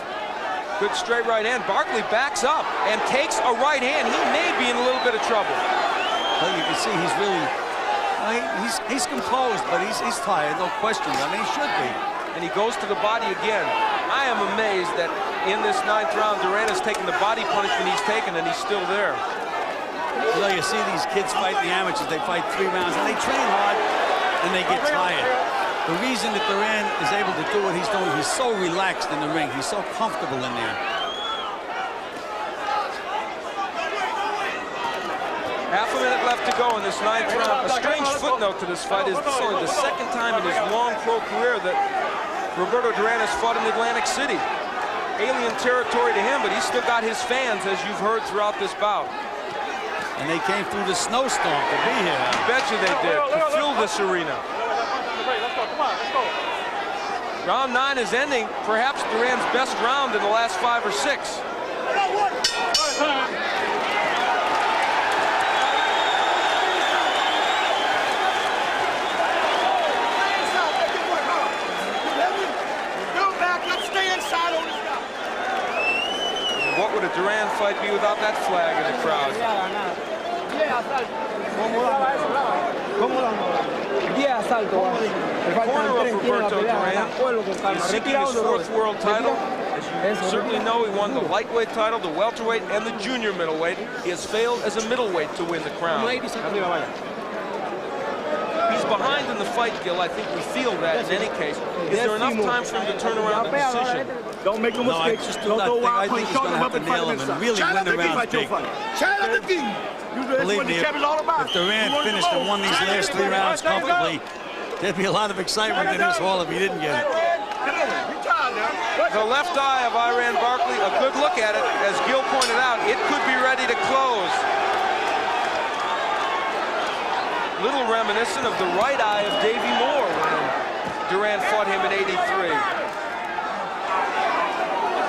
Good straight right hand. Barkley backs up and takes a right hand. He may be in a little bit of trouble. Well, you can see he's really, he's composed, but he's tired, no question. I mean, he should be. And he goes to the body again. I am amazed that in this 9th round, Duran has taken the body punishment he's taken, and he's still there. You know, you see these kids fight the amateurs. They fight 3 rounds, and they train hard, and they get tired. The reason that Duran is able to do what he's doing, he's so relaxed in the ring. He's so comfortable in there. Half a minute left to go in this 9th round. A strange footnote to this fight is this is only the 2nd time in his long pro career that Roberto Duran has fought in Atlantic City. Alien territory to him, but he's still got his fans, as you've heard throughout this bout. And they came through the snowstorm to be here. I bet you they did, to fill this arena. Round 9 is ending, perhaps Duran's best round in the last 5 or 6. What would a Duran fight be without that flag in the crowd? Corner of Roberto Duran is seeking his 4th world title. As you certainly know, he won the lightweight title, the welterweight, and the junior middleweight. He has failed as a middleweight to win the crown. He's behind in the fight, Gil. I think we feel that in any case. Is there enough time for him to turn around the decision? Don't make no mistakes. I just do not think. I think he's going to have to nail him and really win the round big. Believe me, if Duran finished and won these last 3 rounds comfortably, there'd be a lot of excitement in this hall if he didn't get it. The left eye of Iran Barkley, a good look at it. As Gil pointed out, it could be ready to close. Little reminiscent of the right eye of Davey Moore when Duran fought him in '83.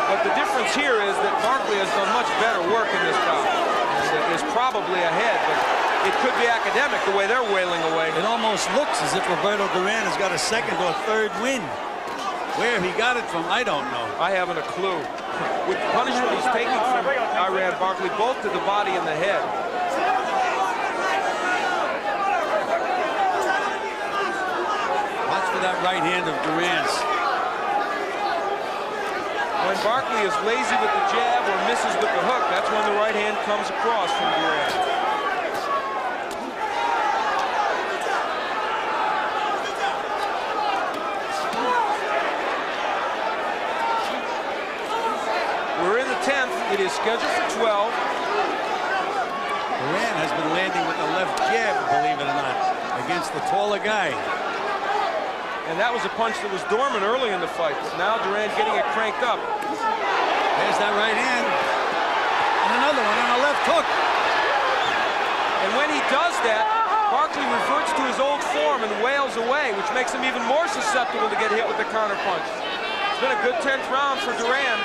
But the difference here is that Barkley has done much better work in this bout and is probably ahead, but it could be academic the way they're wailing away. It almost looks as if Roberto Duran has got a 2nd or 3rd win. Where he got it from, I don't know. I haven't a clue. With the punishment he's taking from Iran Barkley, both to the body and the head. Watch for that right hand of Duran's. When Barkley is lazy with the jab or misses with the hook, that's when the right hand comes across from Duran. We're in the 10th. It is scheduled for 12. Duran has been landing with the left jab, believe it or not, against the taller guy. And that was a punch that was dormant early in the fight, but now Duran getting it cranked up. There's that right hand. And another one on a left hook. And when he does that, Barkley reverts to his old form and wails away, which makes him even more susceptible to get hit with the counter punch. It's been a good 10th round for Duran.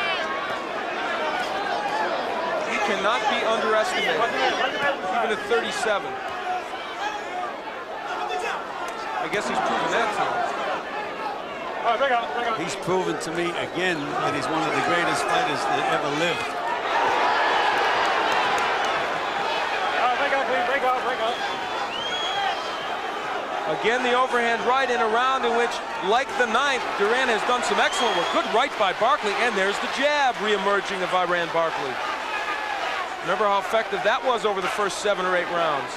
He cannot be underestimated, even at 37. I guess he's proven that to him. He's proven to me again that he's one of the greatest fighters that ever lived. Again, the overhand right in a round in which, like the 9th, Duran has done some excellent work. Good right by Barkley, and there's the jab re-emerging of Iran Barkley. Remember how effective that was over the first 7 or 8 rounds.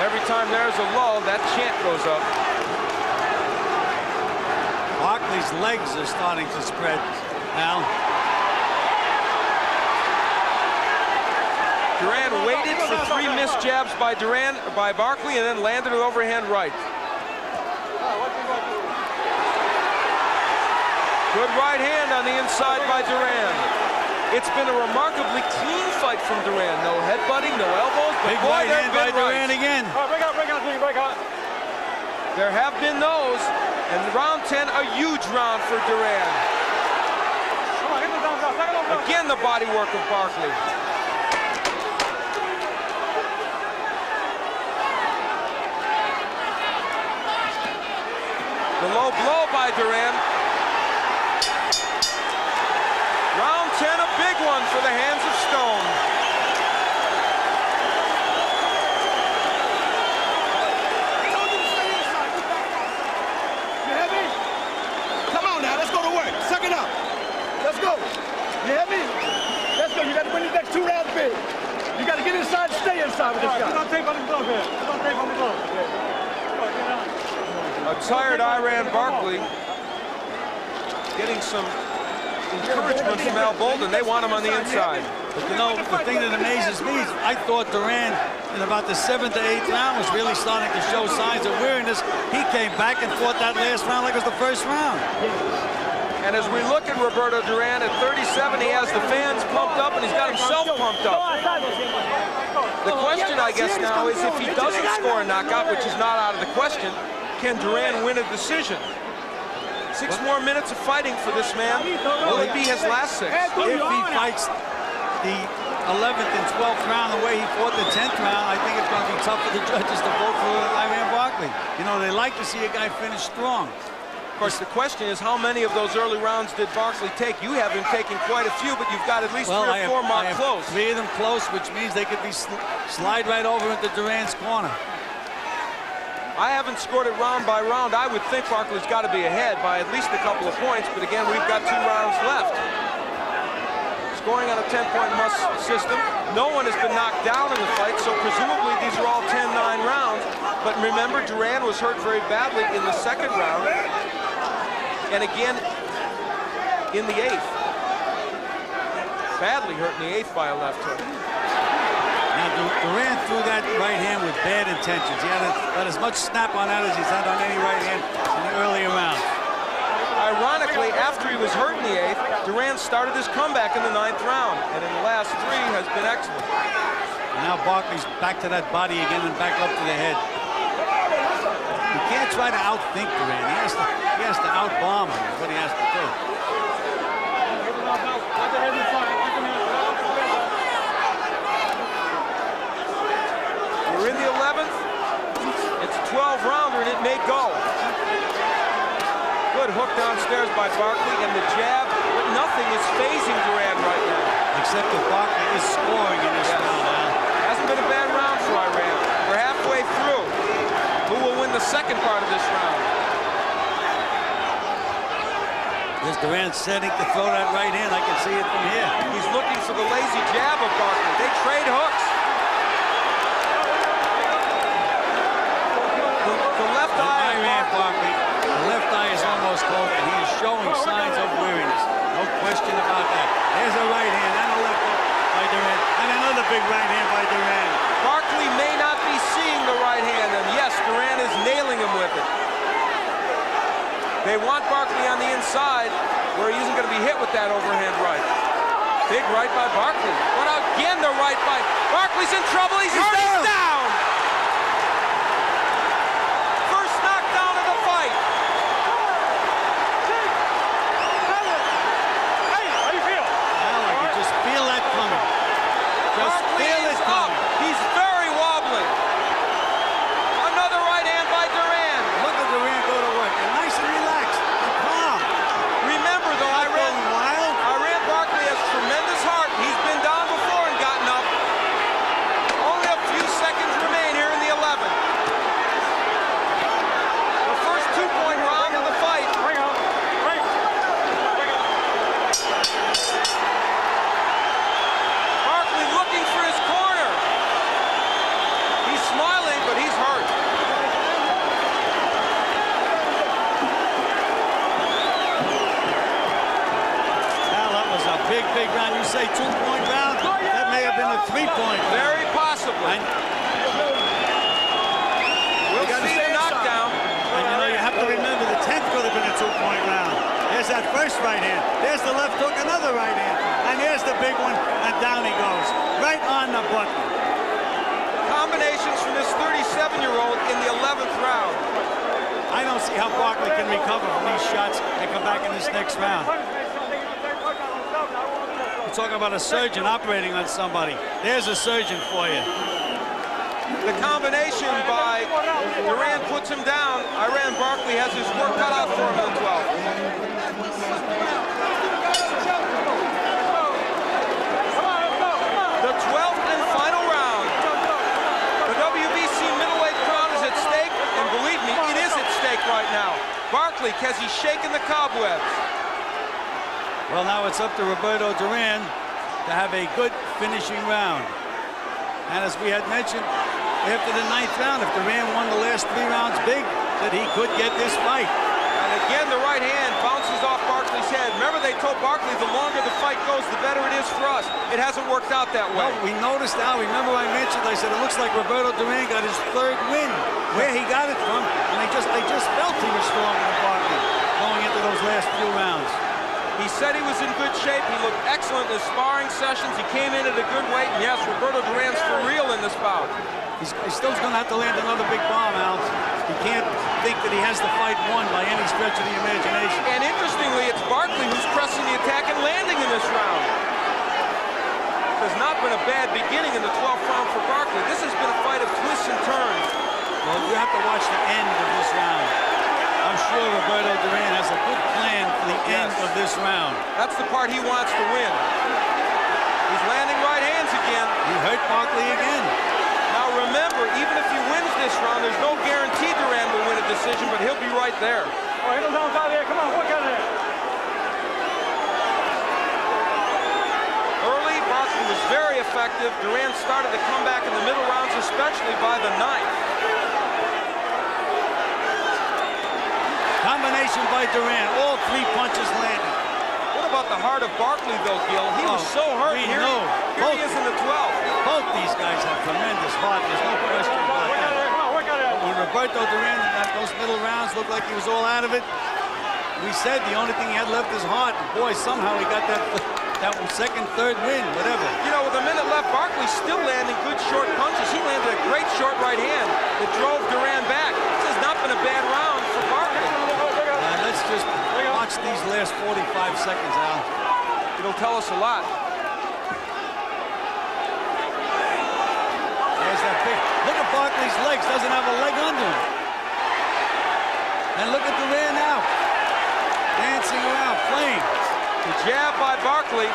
Every time there's a lull, that chant goes up. Barkley's legs are starting to spread now. Duran waited for 3 missed jabs by Barkley, and then landed an overhand right. Good right hand on the inside by Duran. It's been a remarkably clean fight from Duran. No headbutting, no elbows. But big boy, right hand by Duran again. There have been those. And round 10, a huge round for Duran. Again, the body work of Barkley. The low blow by Duran. Round 10, a big one for the hands of stone. You hear me? Come on now, let's go to work. Suck it up. Let's go. You hear me? Let's go. You got to win these next 2 rounds big. You got to get inside and stay inside with this guy. Don't tape on the glove here. Don't tape on the glove. A tired Iran Barkley getting some encouragement from Al Bolden. They want him on the inside. But you know, the thing that amazes me is I thought Duran in about the 7th to 8th round was really starting to show signs of weariness. He came back and fought that last round like it was the first round. And as we look at Roberto Duran at 37, he has the fans pumped up and he's got himself pumped up. The question, I guess, now is if he doesn't score a knockout, which is not out of the question, can Duran win a decision? 6 more minutes of fighting for this man. Will it be his last 6? If he fights the 11th and 12th round the way he fought the 10th round, I think it's going to be tough for the judges to vote for Iran Barkley. You know, they like to see a guy finish strong. Of course, the question is, how many of those early rounds did Barkley take? You have him taking quite a few, but you've got at least 3 or 4 marked close. 3 of them close, which means they could be slide right over into Duran's corner. I haven't scored it round by round. I would think Barkley's got to be ahead by at least a couple of points, but again, we've got 2 rounds left. Scoring on a 10-point must system. No one has been knocked down in the fight, so presumably these are all 10-9 rounds. But remember, Duran was hurt very badly in the 2nd round, and again in the 8th. Badly hurt in the 8th by a left hook. Now, Duran threw that right hand with bad intentions. He had about as much snap on that as he's had on any right hand in the earlier rounds. Ironically, after he was hurt in the 8th, Duran started his comeback in the 9th round, and in the last 3 has been excellent. And now Barkley's back to that body again and back up to the head. You can't try to outthink Duran. He has to outbomb him, is what he has to do. We're in the 11th. It's a 12-rounder, and it may go. Good hook downstairs by Barkley, and the jab, but nothing is phasing Duran right now. Except that Barkley is scoring in this round now. Hasn't been a bad round for Iran. We're halfway through. Who will win the 2nd part of this round? There's Duran setting to throw that right hand. I can see it from here. He's looking for the lazy jab of Barkley. They trade hooks. The left eye of Barkley. The left eye is almost closed, and he is showing signs of weariness. No question about that. There's a right hand and a left hook by Duran, and another big right hand by Duran. Barkley may not be seeing the right hand, and yes, Duran is nailing him with it. They want Barkley on the inside, where he isn't going to be hit with that overhand right. Big right by Barkley. But again, the right by Barkley's in trouble. He's hurt. He's down. First knockdown of the fight. Hey, how do you feel? Now I can just feel that coming. Just feel it coming. He's very wobbly. Another right hand by Duran. Look at Duran go to work. And nice and relaxed and calm. Remember, though, Iran Barkley has tremendous heart. He's been down before and gotten up. Only a few seconds remain here in the 11th. The first 2-point round of the fight. Barkley looking for his corner. He's smiling, but he's hurt. Big round. You say 2-point round? That may have been a 3-point round. Very possibly. We'll see a knockdown. And you know, you have to remember the 10th could have been a 2-point round. There's that first right hand. There's the left hook, another right hand. And here's the big one, and down he goes. Right on the button. Combinations from this 37-year-old in the 11th round. I don't see how Barkley can recover from these shots and come back in this next round. Talking about a surgeon operating on somebody. There's a surgeon for you. The combination by Duran puts him down. Iran Barkley has his work cut out for him in the 12th. The 12th and final round. The WBC middleweight crown is at stake, and believe me, it is at stake right now. Barkley, has he shaken the cobwebs? Well, now it's up to Roberto Duran to have a good finishing round. And as we had mentioned, after the 9th round, if Duran won the last 3 rounds big, that he could get this fight. And again, the right hand bounces off Barkley's head. Remember, they told Barkley the longer the fight goes, the better it is for us. It hasn't worked out that way. Well, we noticed now, remember I mentioned, I said it looks like Roberto Duran got his 3rd win. Where he got it from, and they just felt he was stronger than Barkley going into those last few rounds. He said he was in good shape. He looked excellent in his sparring sessions. He came in at a good weight. And yes, Roberto Duran's for real in this bout. He's still going to have to land another big bomb, Al. He can't think that he has the fight won by any stretch of the imagination. And interestingly, it's Barkley who's pressing the attack and landing in this round. There's not been a bad beginning in the 12th round for Barkley. This has been a fight of twists and turns. Well, you have to watch the end of this round. I'm sure Roberto Duran has a good plan for the end of this round. That's the part he wants to win. He's landing right hands again. He hurt Barkley again. Now remember, even if he wins this round, there's no guarantee Duran will win a decision, but he'll be right there. Oh, hit him down there. Come on, work out of there. Early, Barkley was very effective. Duran started to come back in the middle rounds, especially by the ninth. Combination by Duran. All 3 punches landed. What about the heart of Barkley, though, Gil? He was so hurt. Here he is in the 12th. Both these guys have tremendous heart. There's no question about that. When Roberto Duran in those middle rounds looked like he was all out of it, we said the only thing he had left is heart. And boy, somehow he got that second, third win, whatever. You know, with a minute left, Barkley's still landing good short punches. He landed a great short right hand that drove Duran back. This has not been a bad round for Barkley. Let's just watch these last 45 seconds, Al. It'll tell us a lot. There's that big. Look at Barkley's legs. Doesn't have a leg under him. And look at Duran now. Dancing around, playing. The jab by Barkley.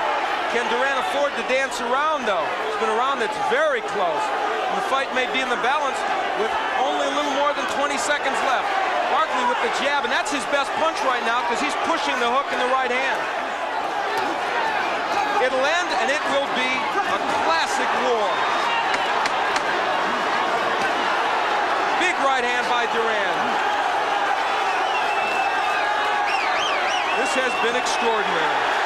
Can Duran afford to dance around, though? It's been a round that's very close. And the fight may be in the balance with only a little more than 20 seconds left. Barkley with the jab, and that's his best punch right now because he's pushing the hook in the right hand. It'll end, and it will be a classic war. Big right hand by Duran. This has been extraordinary.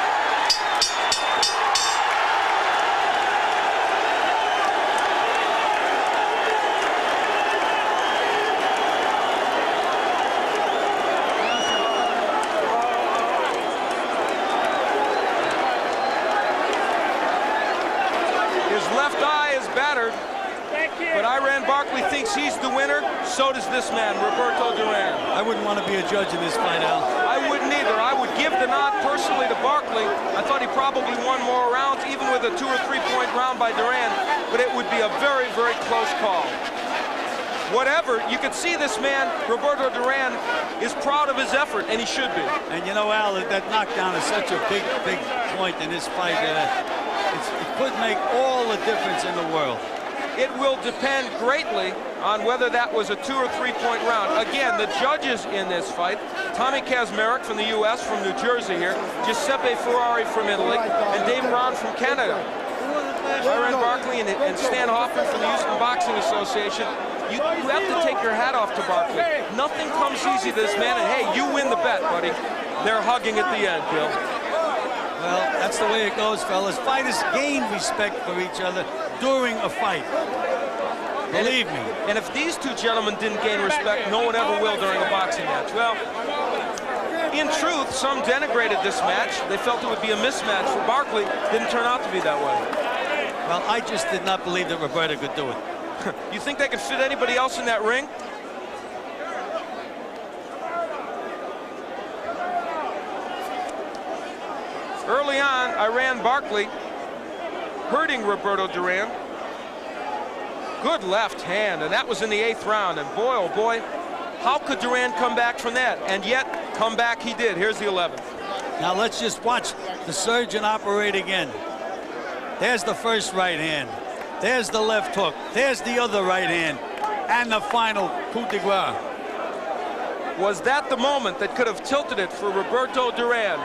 But Barkley thinks he's the winner. So does this man, Roberto Duran. I wouldn't want to be a judge in this fight, Al. I wouldn't either. I would give the nod personally to Barkley. I thought he probably won more rounds, even with a 2 or 3 point round by Duran. But it would be a very, very close call. Whatever, you could see this man, Roberto Duran, is proud of his effort, and he should be. And you know, Al, that knockdown is such a big, big point in this fight. It could make all the difference in the world. It will depend greatly on whether that was a 2 or 3 point round. Again, the judges in this fight, Tommy Kazmarek from the U.S., from New Jersey here, Giuseppe Ferrari from Italy, and Dave Brown from Canada. Iran Barkley and Stan Hoffman from the Houston Boxing Association. You have to take your hat off to Barkley. Nothing comes easy to this man, and hey, you win the bet, buddy. They're hugging at the end, Bill. Well, that's the way it goes, fellas. Fighters gain respect for each other during a fight. Believe me. And if these two gentlemen didn't gain respect, no one ever will during a boxing match. Well, in truth, some denigrated this match. They felt it would be a mismatch for Barkley. Didn't turn out to be that way. Well, I just did not believe that Roberto could do it. You think they could fit anybody else in that ring? Early on, Iran Barkley hurting Roberto Duran. Good left hand, and that was in the 8th round. And boy, oh boy, how could Duran come back from that? And yet, come back he did. Here's the 11th. Now let's just watch the surgeon operate again. There's the first right hand. There's the left hook. There's the other right hand. And the final coup de grace. Was that the moment that could have tilted it for Roberto Duran?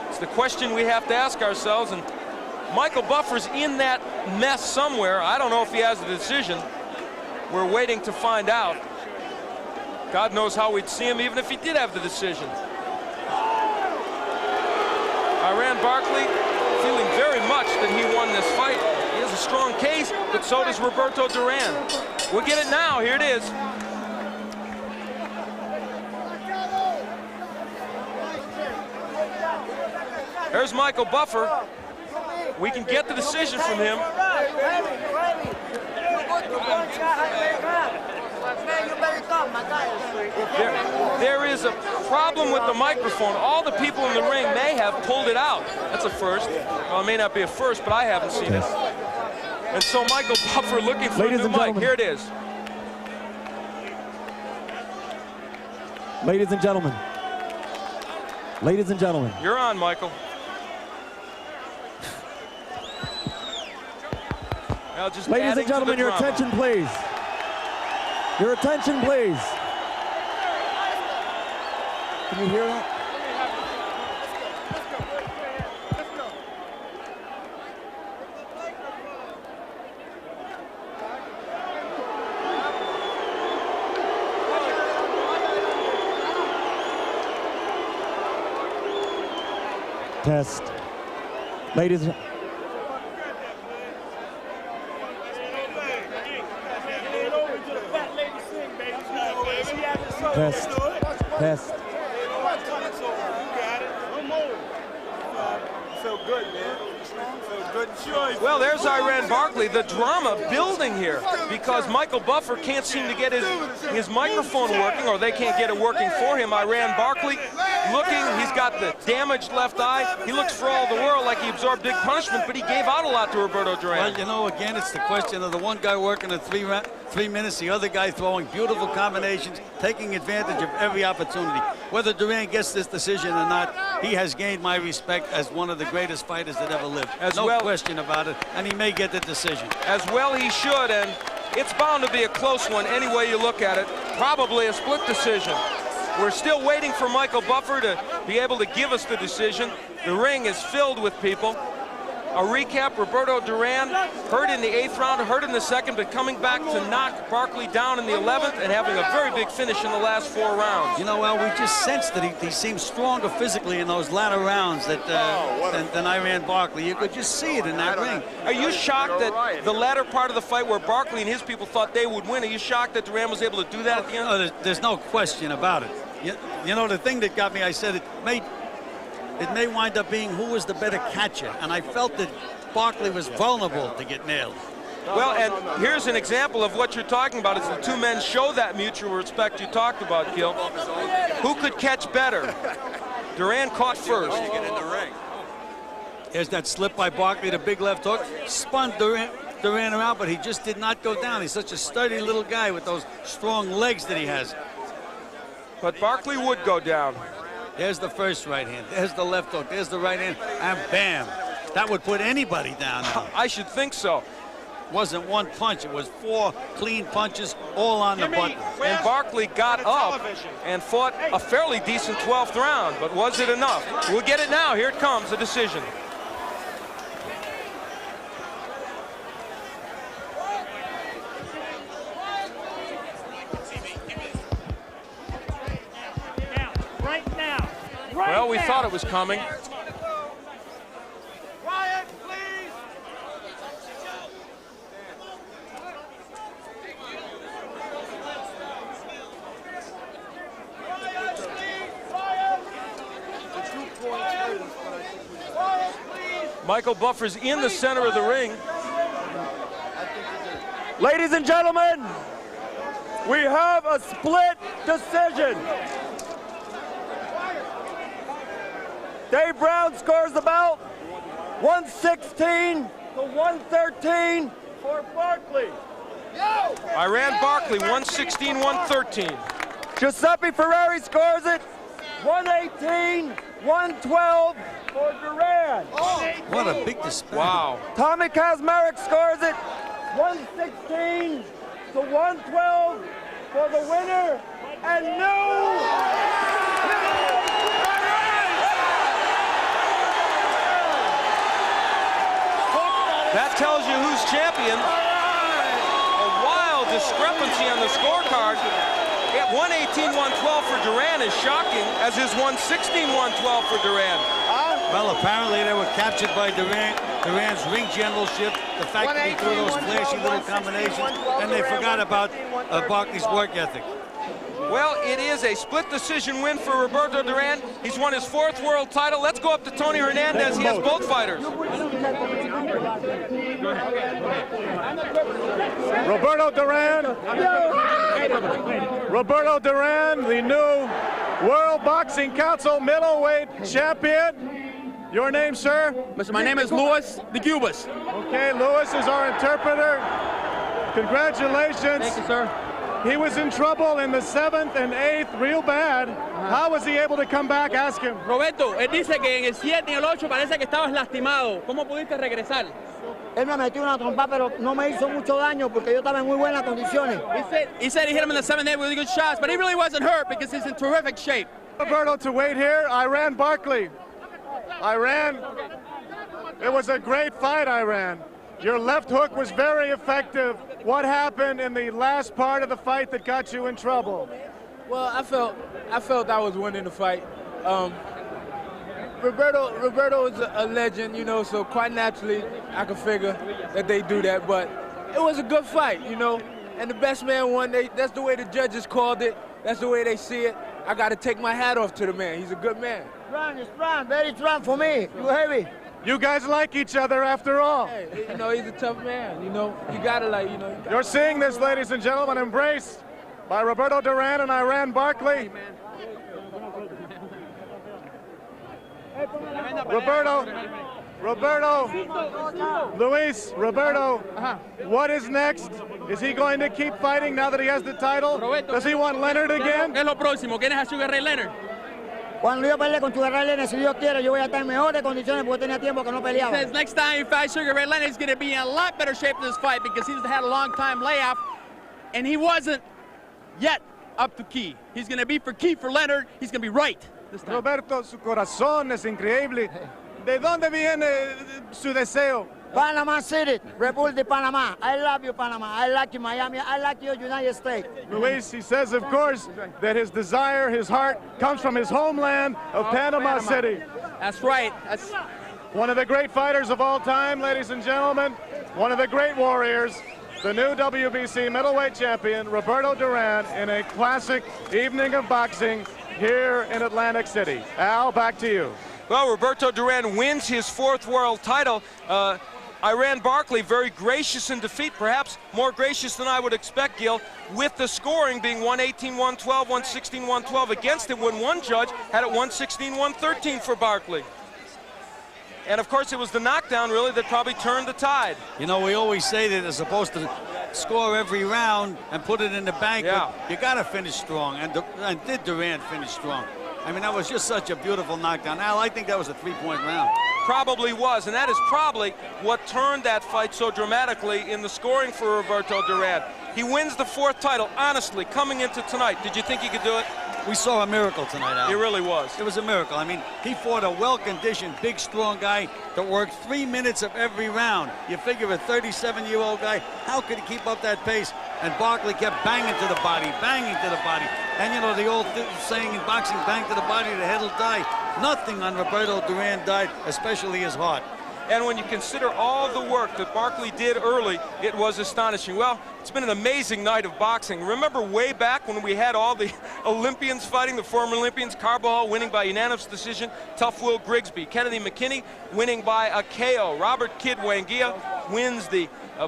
It's the question we have to ask ourselves, and Michael Buffer's in that mess somewhere. I don't know if he has a decision. We're waiting to find out. God knows how we'd see him even if he did have the decision. Iran Barkley feeling very much that he won this fight. He has a strong case, but so does Roberto Duran. We'll get it now. Here it is. There's Michael Buffer. We can get the decision from him. There is a problem with the microphone. All the people in the ring may have pulled it out. That's a first. Well, it may not be a first, but I haven't seen it. And so Michael Buffer looking for a new mic. Here it is. Ladies and gentlemen. Ladies and gentlemen. You're on, Michael. Now just Ladies and gentlemen, your attention, please. Your attention, please. Can you hear that? Test. Ladies and Test. Test. Well, there's Iran Barkley. The drama building here because Michael Buffer can't seem to get his microphone working, or they can't get it working for him. Iran Barkley looking, he's got the damaged left eye. He looks for all the world like he absorbed big punishment, but he gave out a lot to Roberto Duran. Well, you know, again, it's the question of the one guy working at 3 minutes, the other guy throwing beautiful combinations, taking advantage of every opportunity. Whether Duran gets this decision or not, he has gained my respect as one of the greatest fighters that ever lived. No question about it, and he may get the decision. As well he should, and it's bound to be a close one any way you look at it. Probably a split decision. We're still waiting for Michael Buffer to be able to give us the decision. The ring is filled with people. A recap, Roberto Duran hurt in the 8th round, hurt in the 2nd, but coming back to knock Barkley down in the 11th and having a very big finish in the last 4 rounds. You know, well, we just sensed that he seemed stronger physically in those latter rounds than Iran Barkley. You could just see it in that ring. Are you shocked that the latter part of the fight where Barkley and his people thought they would win, are you shocked that Duran was able to do that at the end? No, there's no question about it. You know, the thing that got me, I said it may wind up being who was the better catcher, and I felt that Barkley was vulnerable to get nailed. Well, and here's an example of what you're talking about. As the two men show that mutual respect you talked about, Gil. Who could catch better? Duran caught first. There's that slip by Barkley, the big left hook, spun Duran around, but he just did not go down. He's such a sturdy little guy with those strong legs that he has. But Barkley would go down. There's the first right hand, there's the left hook, there's the right hand, and bam. That would put anybody down now. I should think so. Wasn't one punch, it was 4 clean punches all on the button. And Barkley got up and fought a fairly decent 12th round, but was it enough? We'll get it now, here it comes, the decision. Well, we thought it was coming. Quiet, please. Michael Buffer's in the center of the ring. Ladies and gentlemen, we have a split decision. Dave Brown scores the bout, 116 to 113 for Barkley. Iran Barkley, 116-113. Giuseppe Ferrari scores it, 118-112 for Duran. What a big disparity. Wow. Tommy Kazmarek scores it, 116 to 112 for the winner, and That tells you who's champion. A wild discrepancy on the scorecard. 118-112 for Duran is shocking, as is 116-112 for Duran. Well, apparently they were captured by Duran's ring generalship, the fact that he threw those flashy little combinations, and they forgot about Barkley's work ethic. Well, it is a split decision win for Roberto Duran. He's won his 4th world title. Let's go up to Tony Hernandez. He has both fighters. Roberto Duran, the new World Boxing Council middleweight champion. Your name, sir? My name is Luis de Cubas. Okay, Luis is our interpreter. Congratulations. Thank you, sir. He was in trouble in the 7th and 8th, real bad. How was he able to come back? Ask him. Roberto, él dice que en el 7 y el 8 parece que estabas lastimado. ¿Cómo pudiste regresar? Él me metió una trompa, pero no me hizo mucho daño porque yo estaba en muy buenas condiciones. He said he hit him in the 7th and 8th with really good shots, but he really wasn't hurt because he's in terrific shape. Roberto, to wait here, Iran Barkley. Iran, it was a great fight, Iran. Your left hook was very effective. What happened in the last part of the fight that got you in trouble? Well, I felt I was winning the fight. Roberto is a legend, you know, so quite naturally I could figure that they do that. But it was a good fight, you know, and the best man won. That's the way the judges called it. That's the way they see it. I got to take my hat off to the man. He's a good man. Strong, strong, very strong for me. You heavy. You guys like each other after all. Hey, you know, he's a tough man, you know. You gotta like, you know. You're seeing this, ladies and gentlemen, embraced by Roberto Duran and Iran Barkley. Roberto, Luis, Roberto, what is next? Is he going to keep fighting now that he has the title? Does he want Leonard again? ¿Qué es lo próximo? ¿Quién es a Sugar Ray Leonard? Cuando yo pelee con Sugar Ray Leonard, si Dios quiere, yo voy a estar en mejores condiciones porque tenía tiempo que no peleaba. He says next time he fights Sugar Ray Leonard, he's going to be in a lot better shape in this fight because he's had a long time layoff, and he wasn't yet up to key. He's going to be for key for Leonard. He's going to be right this time. Roberto, su corazón es increíble. ¿De dónde viene su deseo? Panama City, Republic of Panama. I love you, Panama. I like you, Miami. I like you, United States. Luis, he says, of course, that his desire, his heart, comes from his homeland of Panama City. That's right. That's one of the great fighters of all time, ladies and gentlemen. One of the great warriors. The new WBC middleweight champion, Roberto Duran, in a classic evening of boxing here in Atlantic City. Al, back to you. Well, Roberto Duran wins his 4th world title. Iran Barkley, very gracious in defeat, perhaps more gracious than I would expect, Gil, with the scoring being 118-112, 116-112 against him when one judge had it 116-113 for Barkley. And of course, it was the knockdown really that probably turned the tide. You know, we always say that they're supposed to score every round and put it in the bank, yeah. But you got to finish strong, and did Duran finish strong? I mean, that was just such a beautiful knockdown. Al, I think that was a 3-point round. Probably was, and that is probably what turned that fight so dramatically in the scoring for Roberto Duran. He wins the 4th title, honestly, coming into tonight. Did you think he could do it? We saw a miracle tonight, Al. It really was. It was a miracle. I mean, he fought a well-conditioned, big, strong guy that worked 3 minutes of every round. You figure a 37-year-old guy, how could he keep up that pace? And Barkley kept banging to the body, banging to the body. And you know the old saying in boxing, bang to the body, the head will die. Nothing on Roberto Duran died, especially his heart. And when you consider all the work that Barkley did early, it was astonishing. Well, it's been an amazing night of boxing. Remember way back when we had all the Olympians fighting, the former Olympians, Carbajal winning by unanimous decision, Tough Will Grigsby, Kennedy McKinney winning by a KO, Robert Kid Wangia wins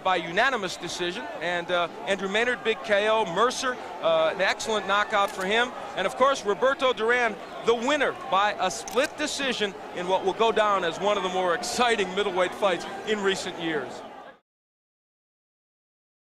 by unanimous decision, and Andrew Maynard, big KO, Mercer, an excellent knockout for him, and of course Roberto Duran, the winner by a split decision in what will go down as one of the more exciting middleweight fights in recent years.